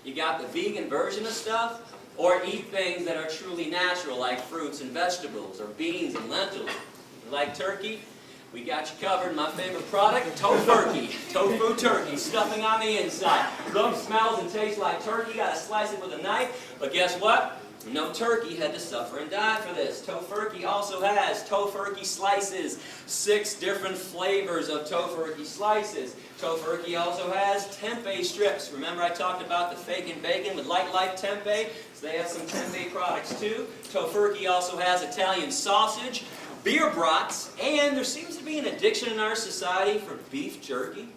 You got the vegan version of stuff, or eat things that are truly natural, like fruits and vegetables, or beans and lentils. You like turkey? We got you covered. My favorite product, Tofurkey. Tofu turkey, stuffing on the inside. Looks, smells, and tastes like turkey. You gotta slice it with a knife. But guess what? No turkey had to suffer and die for this. Tofurkey also has Tofurkey slices. 6 different flavors of Tofurkey slices. Tofurkey also has tempeh strips. Remember I talked about the fake and bacon with Light Life tempeh? So they have some tempeh products too. Tofurkey also has Italian sausage, beer brats, and there seems to be an addiction in our society for beef jerky.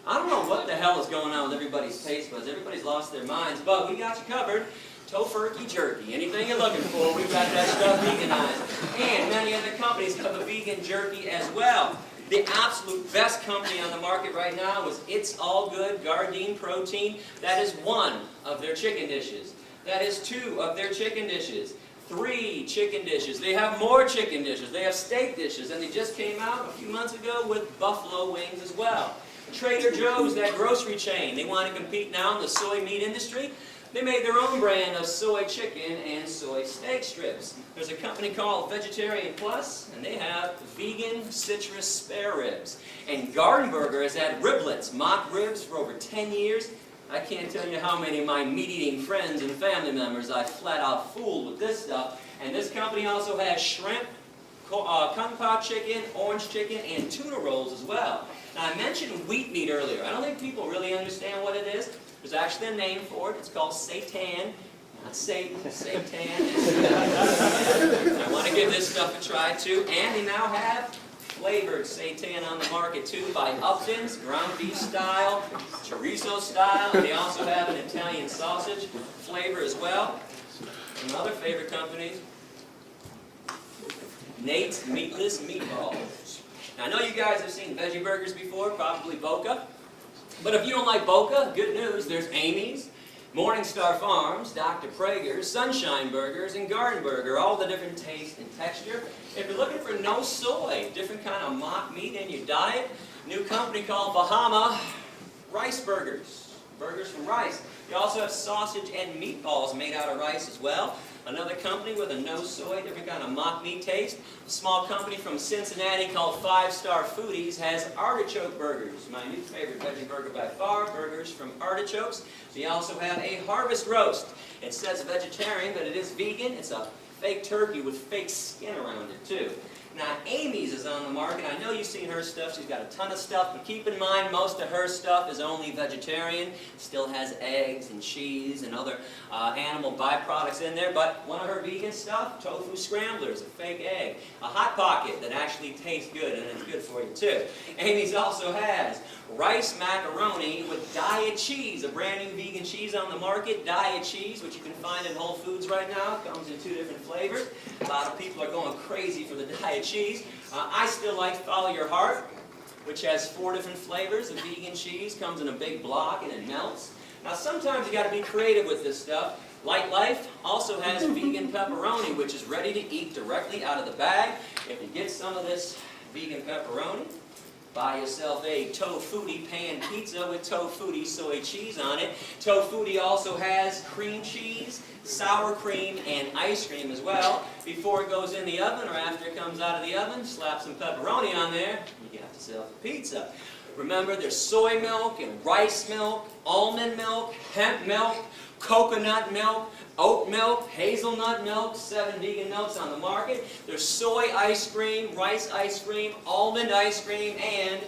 I don't know what the hell is going on with everybody's taste buds. Everybody's lost their minds, but we got you covered. Tofurkey jerky. Anything you're looking for, we've got that stuff veganized. And many other companies have a vegan jerky as well. The absolute best company on the market right now is It's All Good Gardein Protein. That is 1 of their chicken dishes. That is 2 of their chicken dishes. 3 chicken dishes. They have more chicken dishes. They have steak dishes. And they just came out a few months ago with buffalo wings as well. Trader Joe's, that grocery chain, they want to compete now in the soy meat industry. They made their own brand of soy chicken and soy steak strips. There's a company called Vegetarian Plus, and they have vegan citrus spare ribs. And Garden Burger has had riblets, mock ribs, for over 10 years. I can't tell you how many of my meat-eating friends and family members I flat out fooled with this stuff. And this company also has shrimp, kung pao chicken, orange chicken, and tuna rolls as well. Now I mentioned wheat meat earlier. I don't think people really understand what it is. There's actually a name for it. It's called seitan. Not Satan, seitan. I want to give this stuff a try too. And they now have flavored seitan on the market too by Upton's, ground beef style, chorizo style. They also have an Italian sausage flavor as well. Some other favorite companies, Nate's Meatless Meatballs. Now I know you guys have seen veggie burgers before, probably Boca. But if you don't like Boca, good news, there's Amy's, Morningstar Farms, Dr. Prager's, Sunshine Burgers, and Garden Burger, all the different taste and texture. If you're looking for no soy, different kind of mock meat in your diet, new company called Bahama Rice Burgers, burgers from rice. You also have sausage and meatballs made out of rice as well. Another company with a no soy, different kind of mock meat taste. A small company from Cincinnati called 5 Star Foodies has artichoke burgers. My new favorite veggie burger by far, burgers from artichokes. They also have a harvest roast. It says vegetarian, but it is vegan. It's a fake turkey with fake skin around it too. Now Amy's is on the market. I know you've seen her stuff. She's got a ton of stuff, but keep in mind most of her stuff is only vegetarian. Still has eggs and cheese and other animal byproducts in there, but one of her vegan stuff, tofu scramblers, a fake egg, a Hot Pocket that actually tastes good and it's good for you too. Amy's also has rice macaroni with diet cheese, a brand new vegan cheese on the market, diet cheese, which you can find in Whole Foods right now. It comes in 2 different flavors. A lot of people are going crazy for the diet cheese. I still like Follow Your Heart, which has 4 different flavors of vegan cheese, comes in a big block and it melts. Now sometimes you got to be creative with this stuff. Light Life also has vegan pepperoni, which is ready to eat directly out of the bag. If you get some of this vegan pepperoni, buy yourself a Tofutti pan pizza with Tofutti soy cheese on it. Tofutti also has cream cheese, sour cream, and ice cream as well. Before it goes in the oven or after it comes out of the oven, slap some pepperoni on there, you got yourself a pizza. Remember, there's soy milk and rice milk, almond milk, hemp milk, coconut milk, oat milk, hazelnut milk, 7 vegan milks on the market. There's soy ice cream, rice ice cream, almond ice cream, and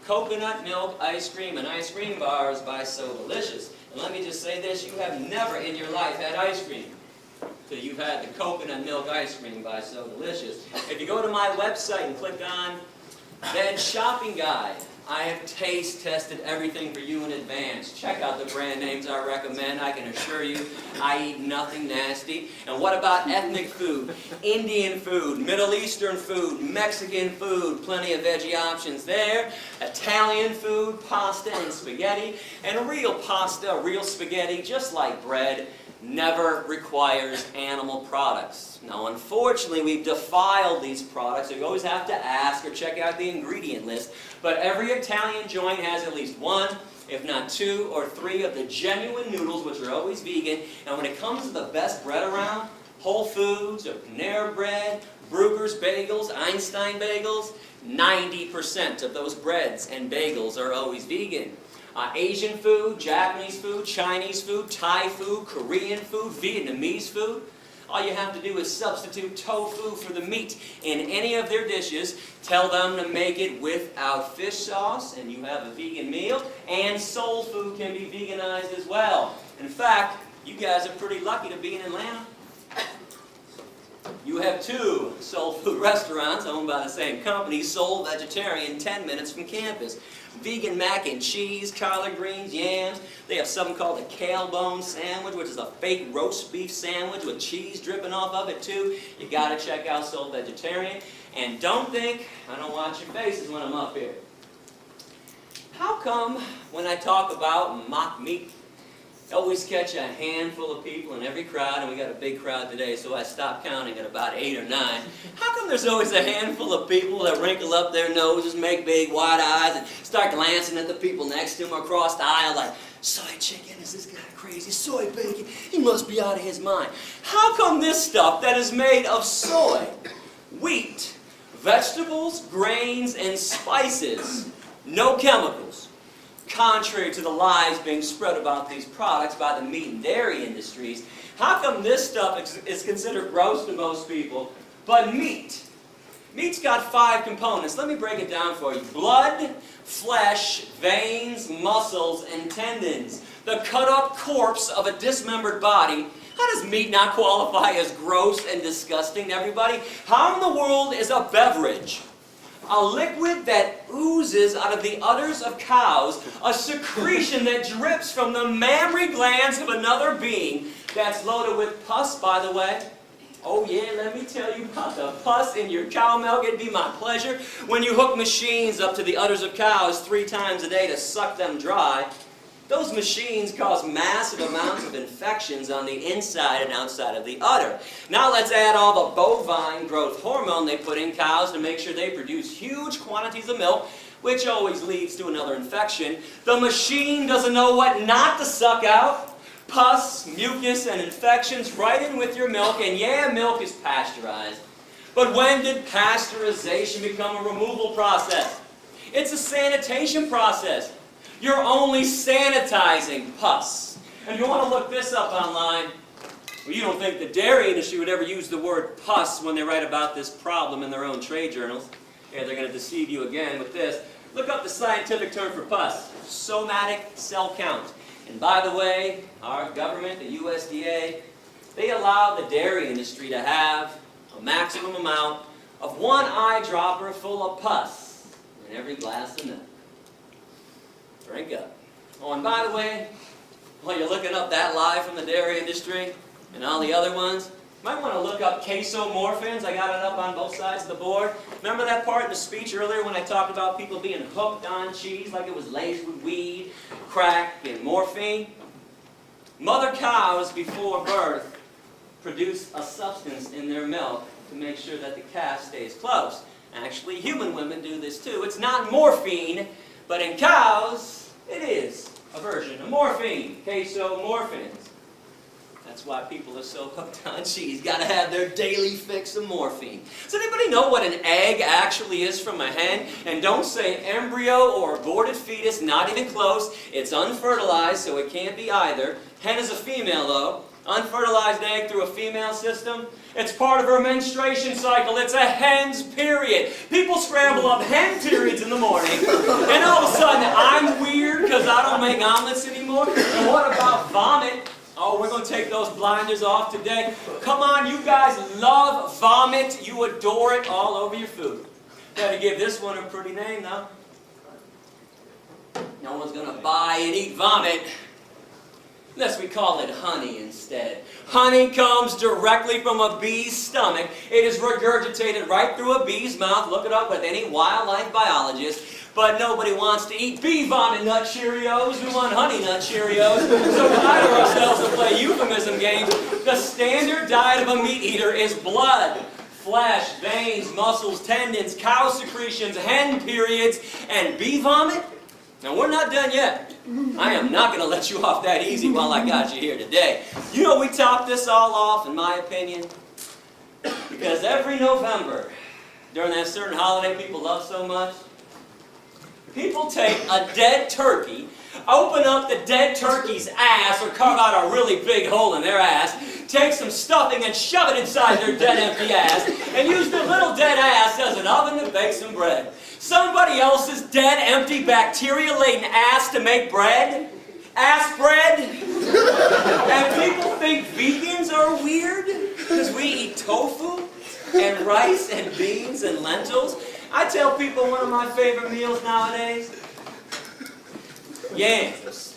coconut milk ice cream and ice cream bars by So Delicious. And let me just say this, you have never in your life had ice cream till you've had the coconut milk ice cream by So Delicious. If you go to my website and click on Veg Shopping Guide, I have taste tested everything for you in advance. Check out the brand names I recommend. I can assure you I eat nothing nasty. And what about ethnic food, Indian food, Middle Eastern food, Mexican food, plenty of veggie options there. Italian food, pasta and spaghetti. And real pasta, real spaghetti, just like bread, never requires animal products. Now, unfortunately, we've defiled these products, so you always have to ask or check out the ingredient list. But every Italian joint has at least 1, if not 2 or 3 of the genuine noodles, which are always vegan. And when it comes to the best bread around, Whole Foods or Panera Bread, Bruegger's Bagels, Einstein Bagels, 90% of those breads and bagels are always vegan. Asian food, Japanese food, Chinese food, Thai food, Korean food, Vietnamese food. All you have to do is substitute tofu for the meat in any of their dishes. Tell them to make it without fish sauce, and you have a vegan meal. And soul food can be veganized as well. In fact, you guys are pretty lucky to be in Atlanta. You have 2 soul food restaurants owned by the same company, Soul Vegetarian, 10 minutes from campus. Vegan mac and cheese, collard greens, yams. They have something called a kale bone sandwich, which is a fake roast beef sandwich with cheese dripping off of it too. You gotta check out Soul Vegetarian. And don't think I don't watch your faces when I'm up here. How come when I talk about mock meat, I always catch a handful of people in every crowd, and we got a big crowd today, so I stopped counting at about 8 or 9. How come there's always a handful of people that wrinkle up their noses, make big wide eyes, and start glancing at the people next to them across the aisle like, soy chicken, is this guy crazy? Soy bacon, he must be out of his mind. How come this stuff that is made of soy, wheat, vegetables, grains, and spices, no chemicals, contrary to the lies being spread about these products by the meat and dairy industries, how come this stuff is considered gross to most people, but meat's got 5 components. Let me break it down for you. Blood, flesh, veins, muscles, and tendons. The cut-up corpse of a dismembered body. How does meat not qualify as gross and disgusting to everybody? How in the world is a beverage, a liquid that oozes out of the udders of cows, a secretion that drips from the mammary glands of another being, that's loaded with pus, by the way? Oh yeah, let me tell you about the pus in your cow milk. It'd be my pleasure. When you hook machines up to the udders of cows 3 times a day to suck them dry, those machines cause massive amounts of infections on the inside and outside of the udder. Now let's add all the bovine growth hormone they put in cows to make sure they produce huge quantities of milk, which always leads to another infection. The machine doesn't know what not to suck out. Pus, mucus, and infections right in with your milk, and yeah, milk is pasteurized. But when did pasteurization become a removal process? It's a sanitation process. You're only sanitizing pus. And if you want to look this up online, well, you don't think the dairy industry would ever use the word pus when they write about this problem in their own trade journals. Yeah, they're going to deceive you again with this. Look up the scientific term for pus, somatic cell count. And by the way, our government, the USDA, they allow the dairy industry to have a maximum amount of 1 eyedropper full of pus in every glass of milk. Drink up. Oh, and by the way, while you're looking up that lie from the dairy industry and all the other ones, you might want to look up casomorphins. I got it up on both sides of the board. Remember that part in the speech earlier when I talked about people being hooked on cheese like it was laced with weed, crack, and morphine? Mother cows before birth produce a substance in their milk to make sure that the calf stays close. Actually, human women do this too. It's not morphine, but in cows, it is a version of morphine, casomorphins. That's why people are so hooked on cheese. Got to have their daily fix of morphine. Does anybody know what an egg actually is from a hen? And don't say embryo or aborted fetus, not even close. It's unfertilized, so it can't be either. Hen is a female, though. Unfertilized egg through a female system. It's part of her menstruation cycle. It's a hen's period. People scramble up hen periods in the morning, and all of a sudden I'm weird because I don't make omelets anymore. And what about vomit? Oh, we're going to take those blinders off today. Come on, you guys love vomit. You adore it all over your food. Got to give this one a pretty name, though. No one's going to buy and eat vomit unless we call it honey instead. Honey comes directly from a bee's stomach. It is regurgitated right through a bee's mouth. Look it up with any wildlife biologist. But nobody wants to eat bee vomit nut Cheerios. We want honey nut Cheerios. So we hire ourselves to play euphemism games. The standard diet of a meat eater is blood, flesh, veins, muscles, tendons, cow secretions, hen periods, and bee vomit. Now, we're not done yet. I am not going to let you off that easy while I got you here today. You know, we top this all off, in my opinion, because every November, during that certain holiday people love so much, people take a dead turkey, open up the dead turkey's ass, or carve out a really big hole in their ass, take some stuffing and shove it inside their dead empty ass, and use their little dead ass as an oven to bake some bread. Somebody else's dead, empty, bacteria-laden ass to make bread? Ass bread? And people think vegans are weird because we eat tofu and rice and beans and lentils. I tell people one of my favorite meals nowadays, yams.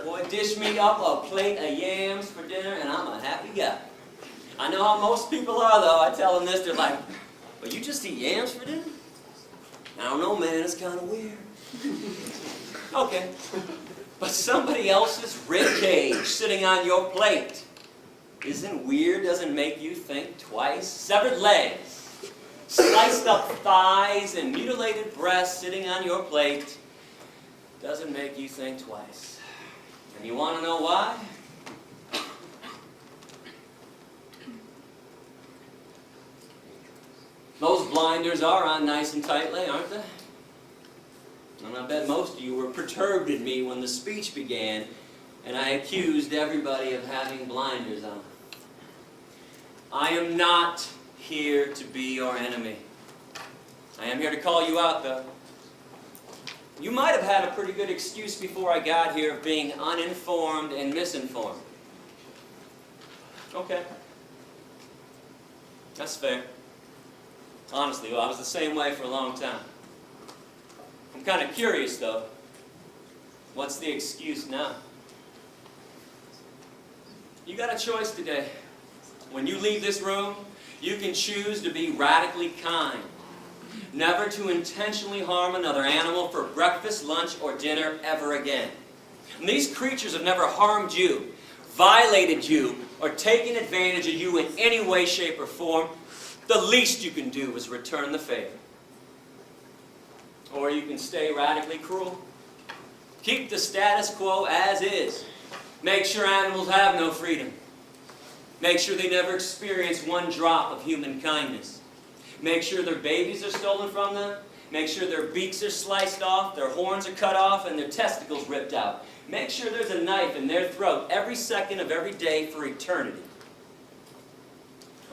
Boy, dish me up a plate of yams for dinner and I'm a happy guy. I know how most people are though. I tell them this, they're like, well, you just eat yams for dinner? I don't know, man, it's kind of weird. Okay. But somebody else's rib cage sitting on your plate isn't weird, doesn't make you think twice. Severed legs, sliced up thighs, and mutilated breasts sitting on your plate doesn't make you think twice. And you want to know why? Those blinders are on nice and tightly, aren't they? And I bet most of you were perturbed at me when the speech began and I accused everybody of having blinders on. I am not here to be your enemy. I am here to call you out, though. You might have had a pretty good excuse before I got here of being uninformed and misinformed. Okay. That's fair. Honestly, well, I was the same way for a long time. I'm kind of curious, though. What's the excuse now? You got a choice today. When you leave this room, you can choose to be radically kind. Never to intentionally harm another animal for breakfast, lunch, or dinner ever again. And these creatures have never harmed you, violated you, or taken advantage of you in any way, shape, or form. The least you can do is return the favor. Or you can stay radically cruel. Keep the status quo as is. Make sure animals have no freedom. Make sure they never experience one drop of human kindness. Make sure their babies are stolen from them. Make sure their beaks are sliced off, their horns are cut off, and their testicles ripped out. Make sure there's a knife in their throat every second of every day for eternity.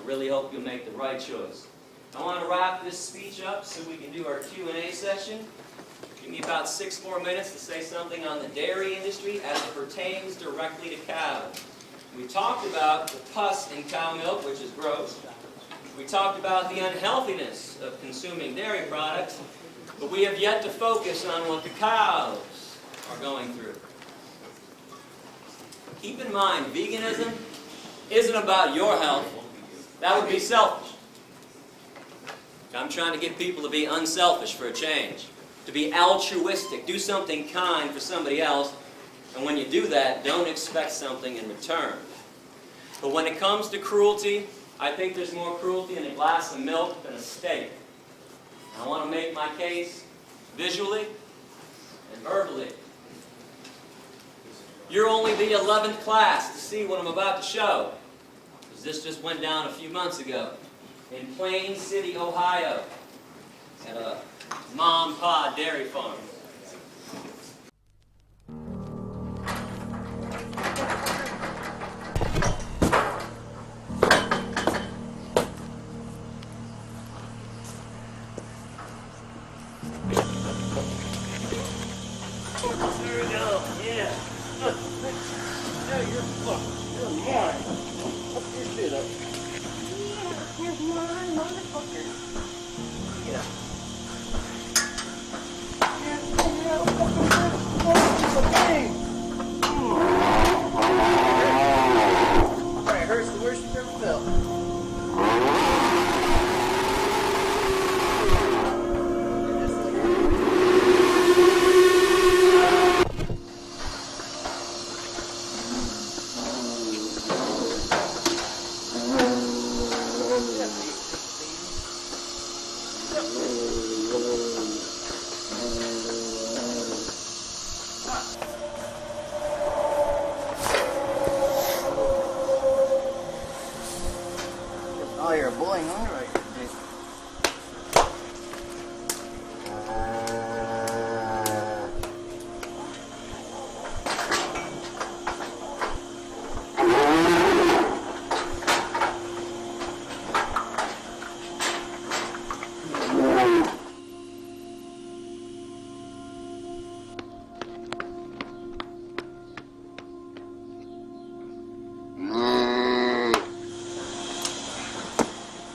I really hope you'll make the right choice. I want to wrap this speech up so we can do our Q&A session. Give me about 6 more minutes to say something on the dairy industry as it pertains directly to cows. We talked about the pus in cow milk, which is gross. We talked about the unhealthiness of consuming dairy products, but we have yet to focus on what the cows are going through. Keep in mind, veganism isn't about your health. That would be selfish. I'm trying to get people to be unselfish for a change, to be altruistic, do something kind for somebody else, and when you do that, don't expect something in return. But when it comes to cruelty, I think there's more cruelty in a glass of milk than a steak. And I want to make my case visually and verbally. You're only the 11th class to see what I'm about to show, because this just went down a few months ago in Plain City, Ohio, at a mom and pa dairy farm. There we go, yeah. Now you're fucked. You're mine. Fuck your shit up. Yeah, you're mine, motherfucker. Yeah. Yeah, fucking Alright, hurts the worst you've ever felt. Oh, you're a boy, huh? Right.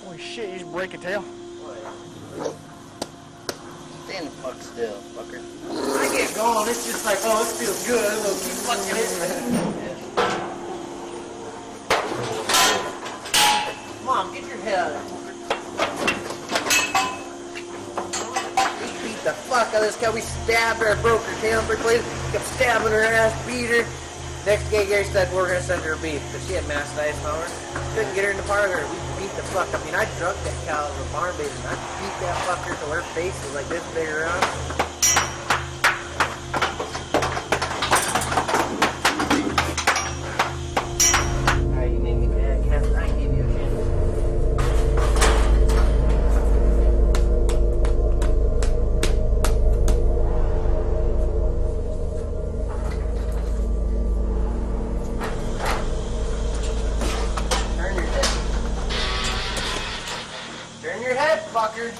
Holy shit, you just break a tail? Stand the fuck still, fucker. I get going, it's just like, oh, this feels good, I'm gonna keep fucking hitting it. Mom, get your head out of there. We beat the fuck out of this cow. We stabbed her, broke her tail, for place. Kept stabbing her ass, beat her. Next day, Gary said we're gonna send her a beef because she had mastitis power. Couldn't get her in the parlor. We beat the fuck. I mean, I drug that cow as a barn baby, and I beat that fucker till her face was like this big around. Alright, you made me mad, Captain. I gave you a chance. Turn your head, fucker.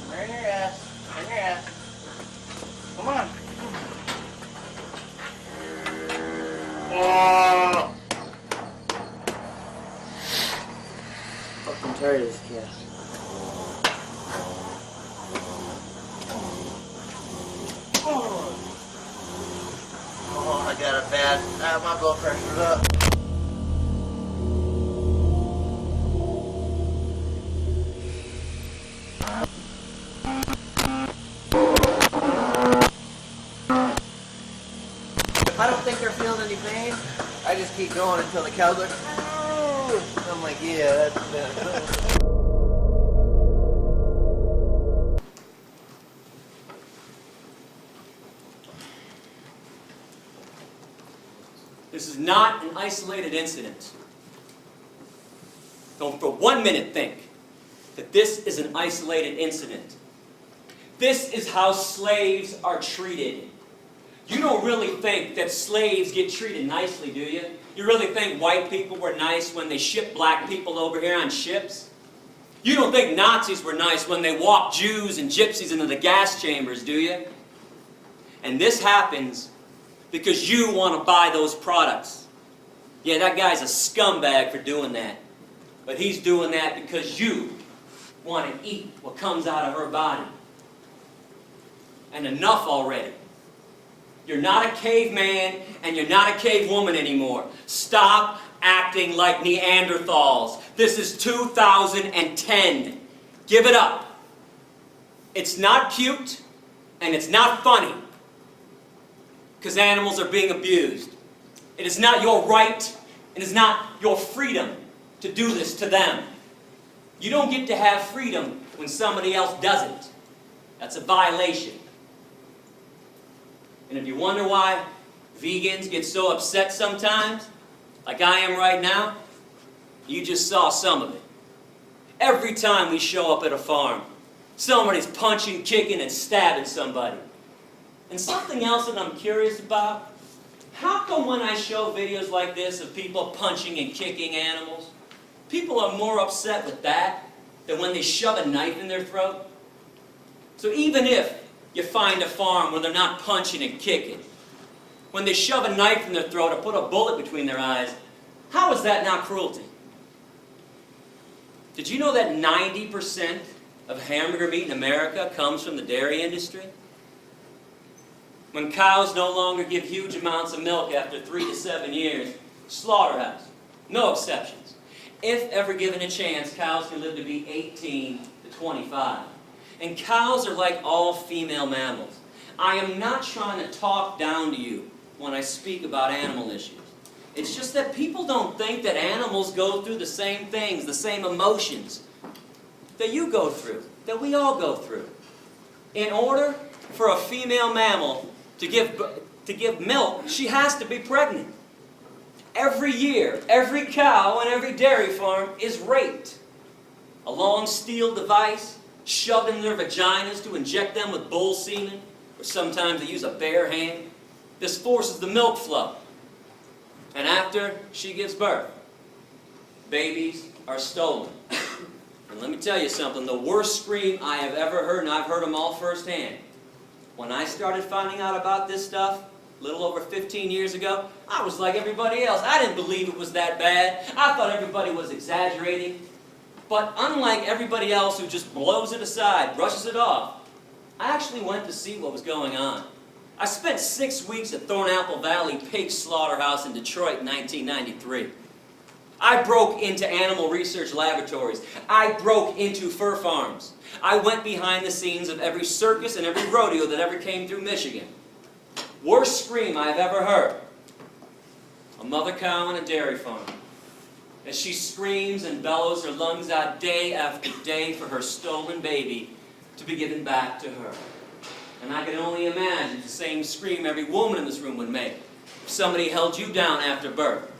Turn your ass. Turn your ass. Come on. Oh. Fucking tired of this cat. Oh, I got it bad. My blood pressure's up. If I don't think they're feeling any pain, I just keep going until the cow's like, "Ooh." I'm like, yeah, that's bad. This is not an isolated incident. Don't for 1 minute think that this is an isolated incident. This is how slaves are treated. You don't really think that slaves get treated nicely, do you? You really think white people were nice when they shipped black people over here on ships? You don't think Nazis were nice when they walked Jews and gypsies into the gas chambers, do you? And this happens because you want to buy those products. Yeah, that guy's a scumbag for doing that. But he's doing that because you want to eat what comes out of her body. And enough already. You're not a caveman and you're not a cavewoman anymore. Stop acting like Neanderthals. This is 2010. Give it up. It's not cute and it's not funny because animals are being abused. It is not your right, it is not your freedom to do this to them. You don't get to have freedom when somebody else doesn't. That's a violation. And if you wonder why vegans get so upset sometimes, like I am right now, you just saw some of it. Every time we show up at a farm, somebody's punching, kicking, and stabbing somebody. And something else that I'm curious about, how come when I show videos like this of people punching and kicking animals, people are more upset with that than when they shove a knife in their throat? So even if you find a farm where they're not punching and kicking, when they shove a knife in their throat or put a bullet between their eyes, how is that not cruelty? Did you know that 90% of hamburger meat in America comes from the dairy industry? When cows no longer give huge amounts of milk after 3 to 7 years, slaughterhouse, no exceptions. If ever given a chance, cows can live to be 18 to 25. And cows are like all female mammals. I am not trying to talk down to you when I speak about animal issues. It's just that people don't think that animals go through the same things, the same emotions that you go through, that we all go through. In order for a female mammal to give milk, she has to be pregnant. Every year, every cow on every dairy farm is raped. A long steel device shoved in their vaginas to inject them with bull semen, or sometimes they use a bare hand. This forces the milk flow. And after she gives birth, babies are stolen. And let me tell you something, the worst scream I have ever heard, and I've heard them all firsthand, when I started finding out about this stuff, a little over 15 years ago, I was like everybody else. I didn't believe it was that bad. I thought everybody was exaggerating. But unlike everybody else who just blows it aside, brushes it off, I actually went to see what was going on. I spent 6 weeks at Thornapple Valley Pig Slaughterhouse in Detroit in 1993. I broke into animal research laboratories. I broke into fur farms. I went behind the scenes of every circus and every rodeo that ever came through Michigan. Worst scream I've ever heard. A mother cow on a dairy farm, as she screams and bellows her lungs out day after day for her stolen baby to be given back to her. And I can only imagine the same scream every woman in this room would make if somebody held you down after birth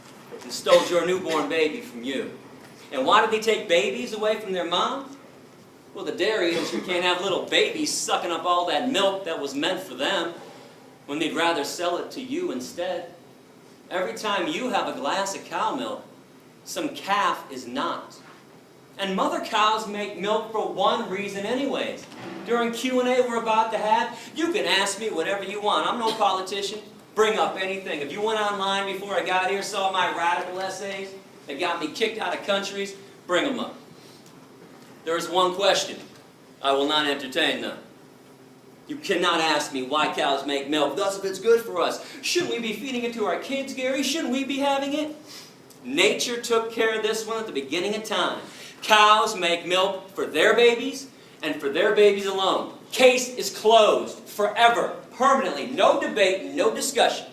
and stole your newborn baby from you. And why did they take babies away from their moms? Well, the dairy industry can't have little babies sucking up all that milk that was meant for them when they'd rather sell it to you instead. Every time you have a glass of cow milk, some calf is not. And mother cows make milk for one reason anyways. During Q&A we're about to have, you can ask me whatever you want. I'm no politician. Bring up anything. If you went online before I got here, saw my radical essays that got me kicked out of countries, bring them up. There is one question. I will not entertain them. You cannot ask me why cows make milk, thus if it's good for us. Shouldn't we be feeding it to our kids, Gary? Shouldn't we be having it? Nature took care of this one at the beginning of time. Cows make milk for their babies and for their babies alone. Case is closed forever, permanently. No debate, no discussion.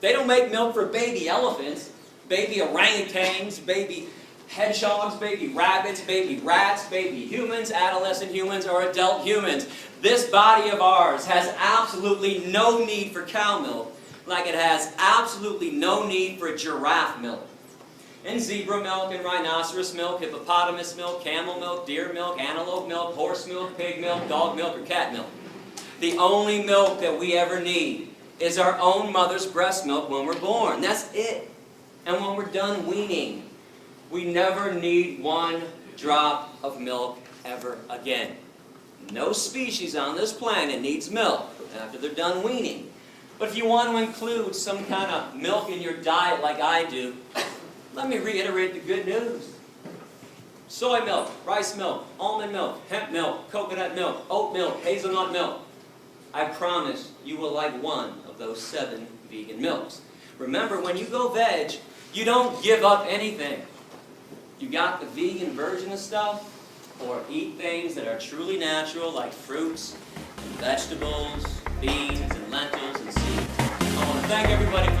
They don't make milk for baby elephants, baby orangutans, baby hedgehogs, baby rabbits, baby rats, baby humans, adolescent humans, or adult humans. This body of ours has absolutely no need for cow milk, like it has absolutely no need for giraffe milk. And zebra milk, and rhinoceros milk, hippopotamus milk, camel milk, deer milk, antelope milk, horse milk, pig milk, dog milk, or cat milk. The only milk that we ever need is our own mother's breast milk when we're born. That's it. And when we're done weaning, we never need one drop of milk ever again. No species on this planet needs milk after they're done weaning. But if you want to include some kind of milk in your diet like I do, let me reiterate the good news. soy milk, rice milk, almond milk, hemp milk, coconut milk, oat milk, hazelnut milk. I promise you will like one of those 7 vegan milks. Remember, when you go veg, you don't give up anything. You got the vegan version of stuff, or eat things that are truly natural, like fruits and vegetables, beans and lentils and seeds. I want to thank everybody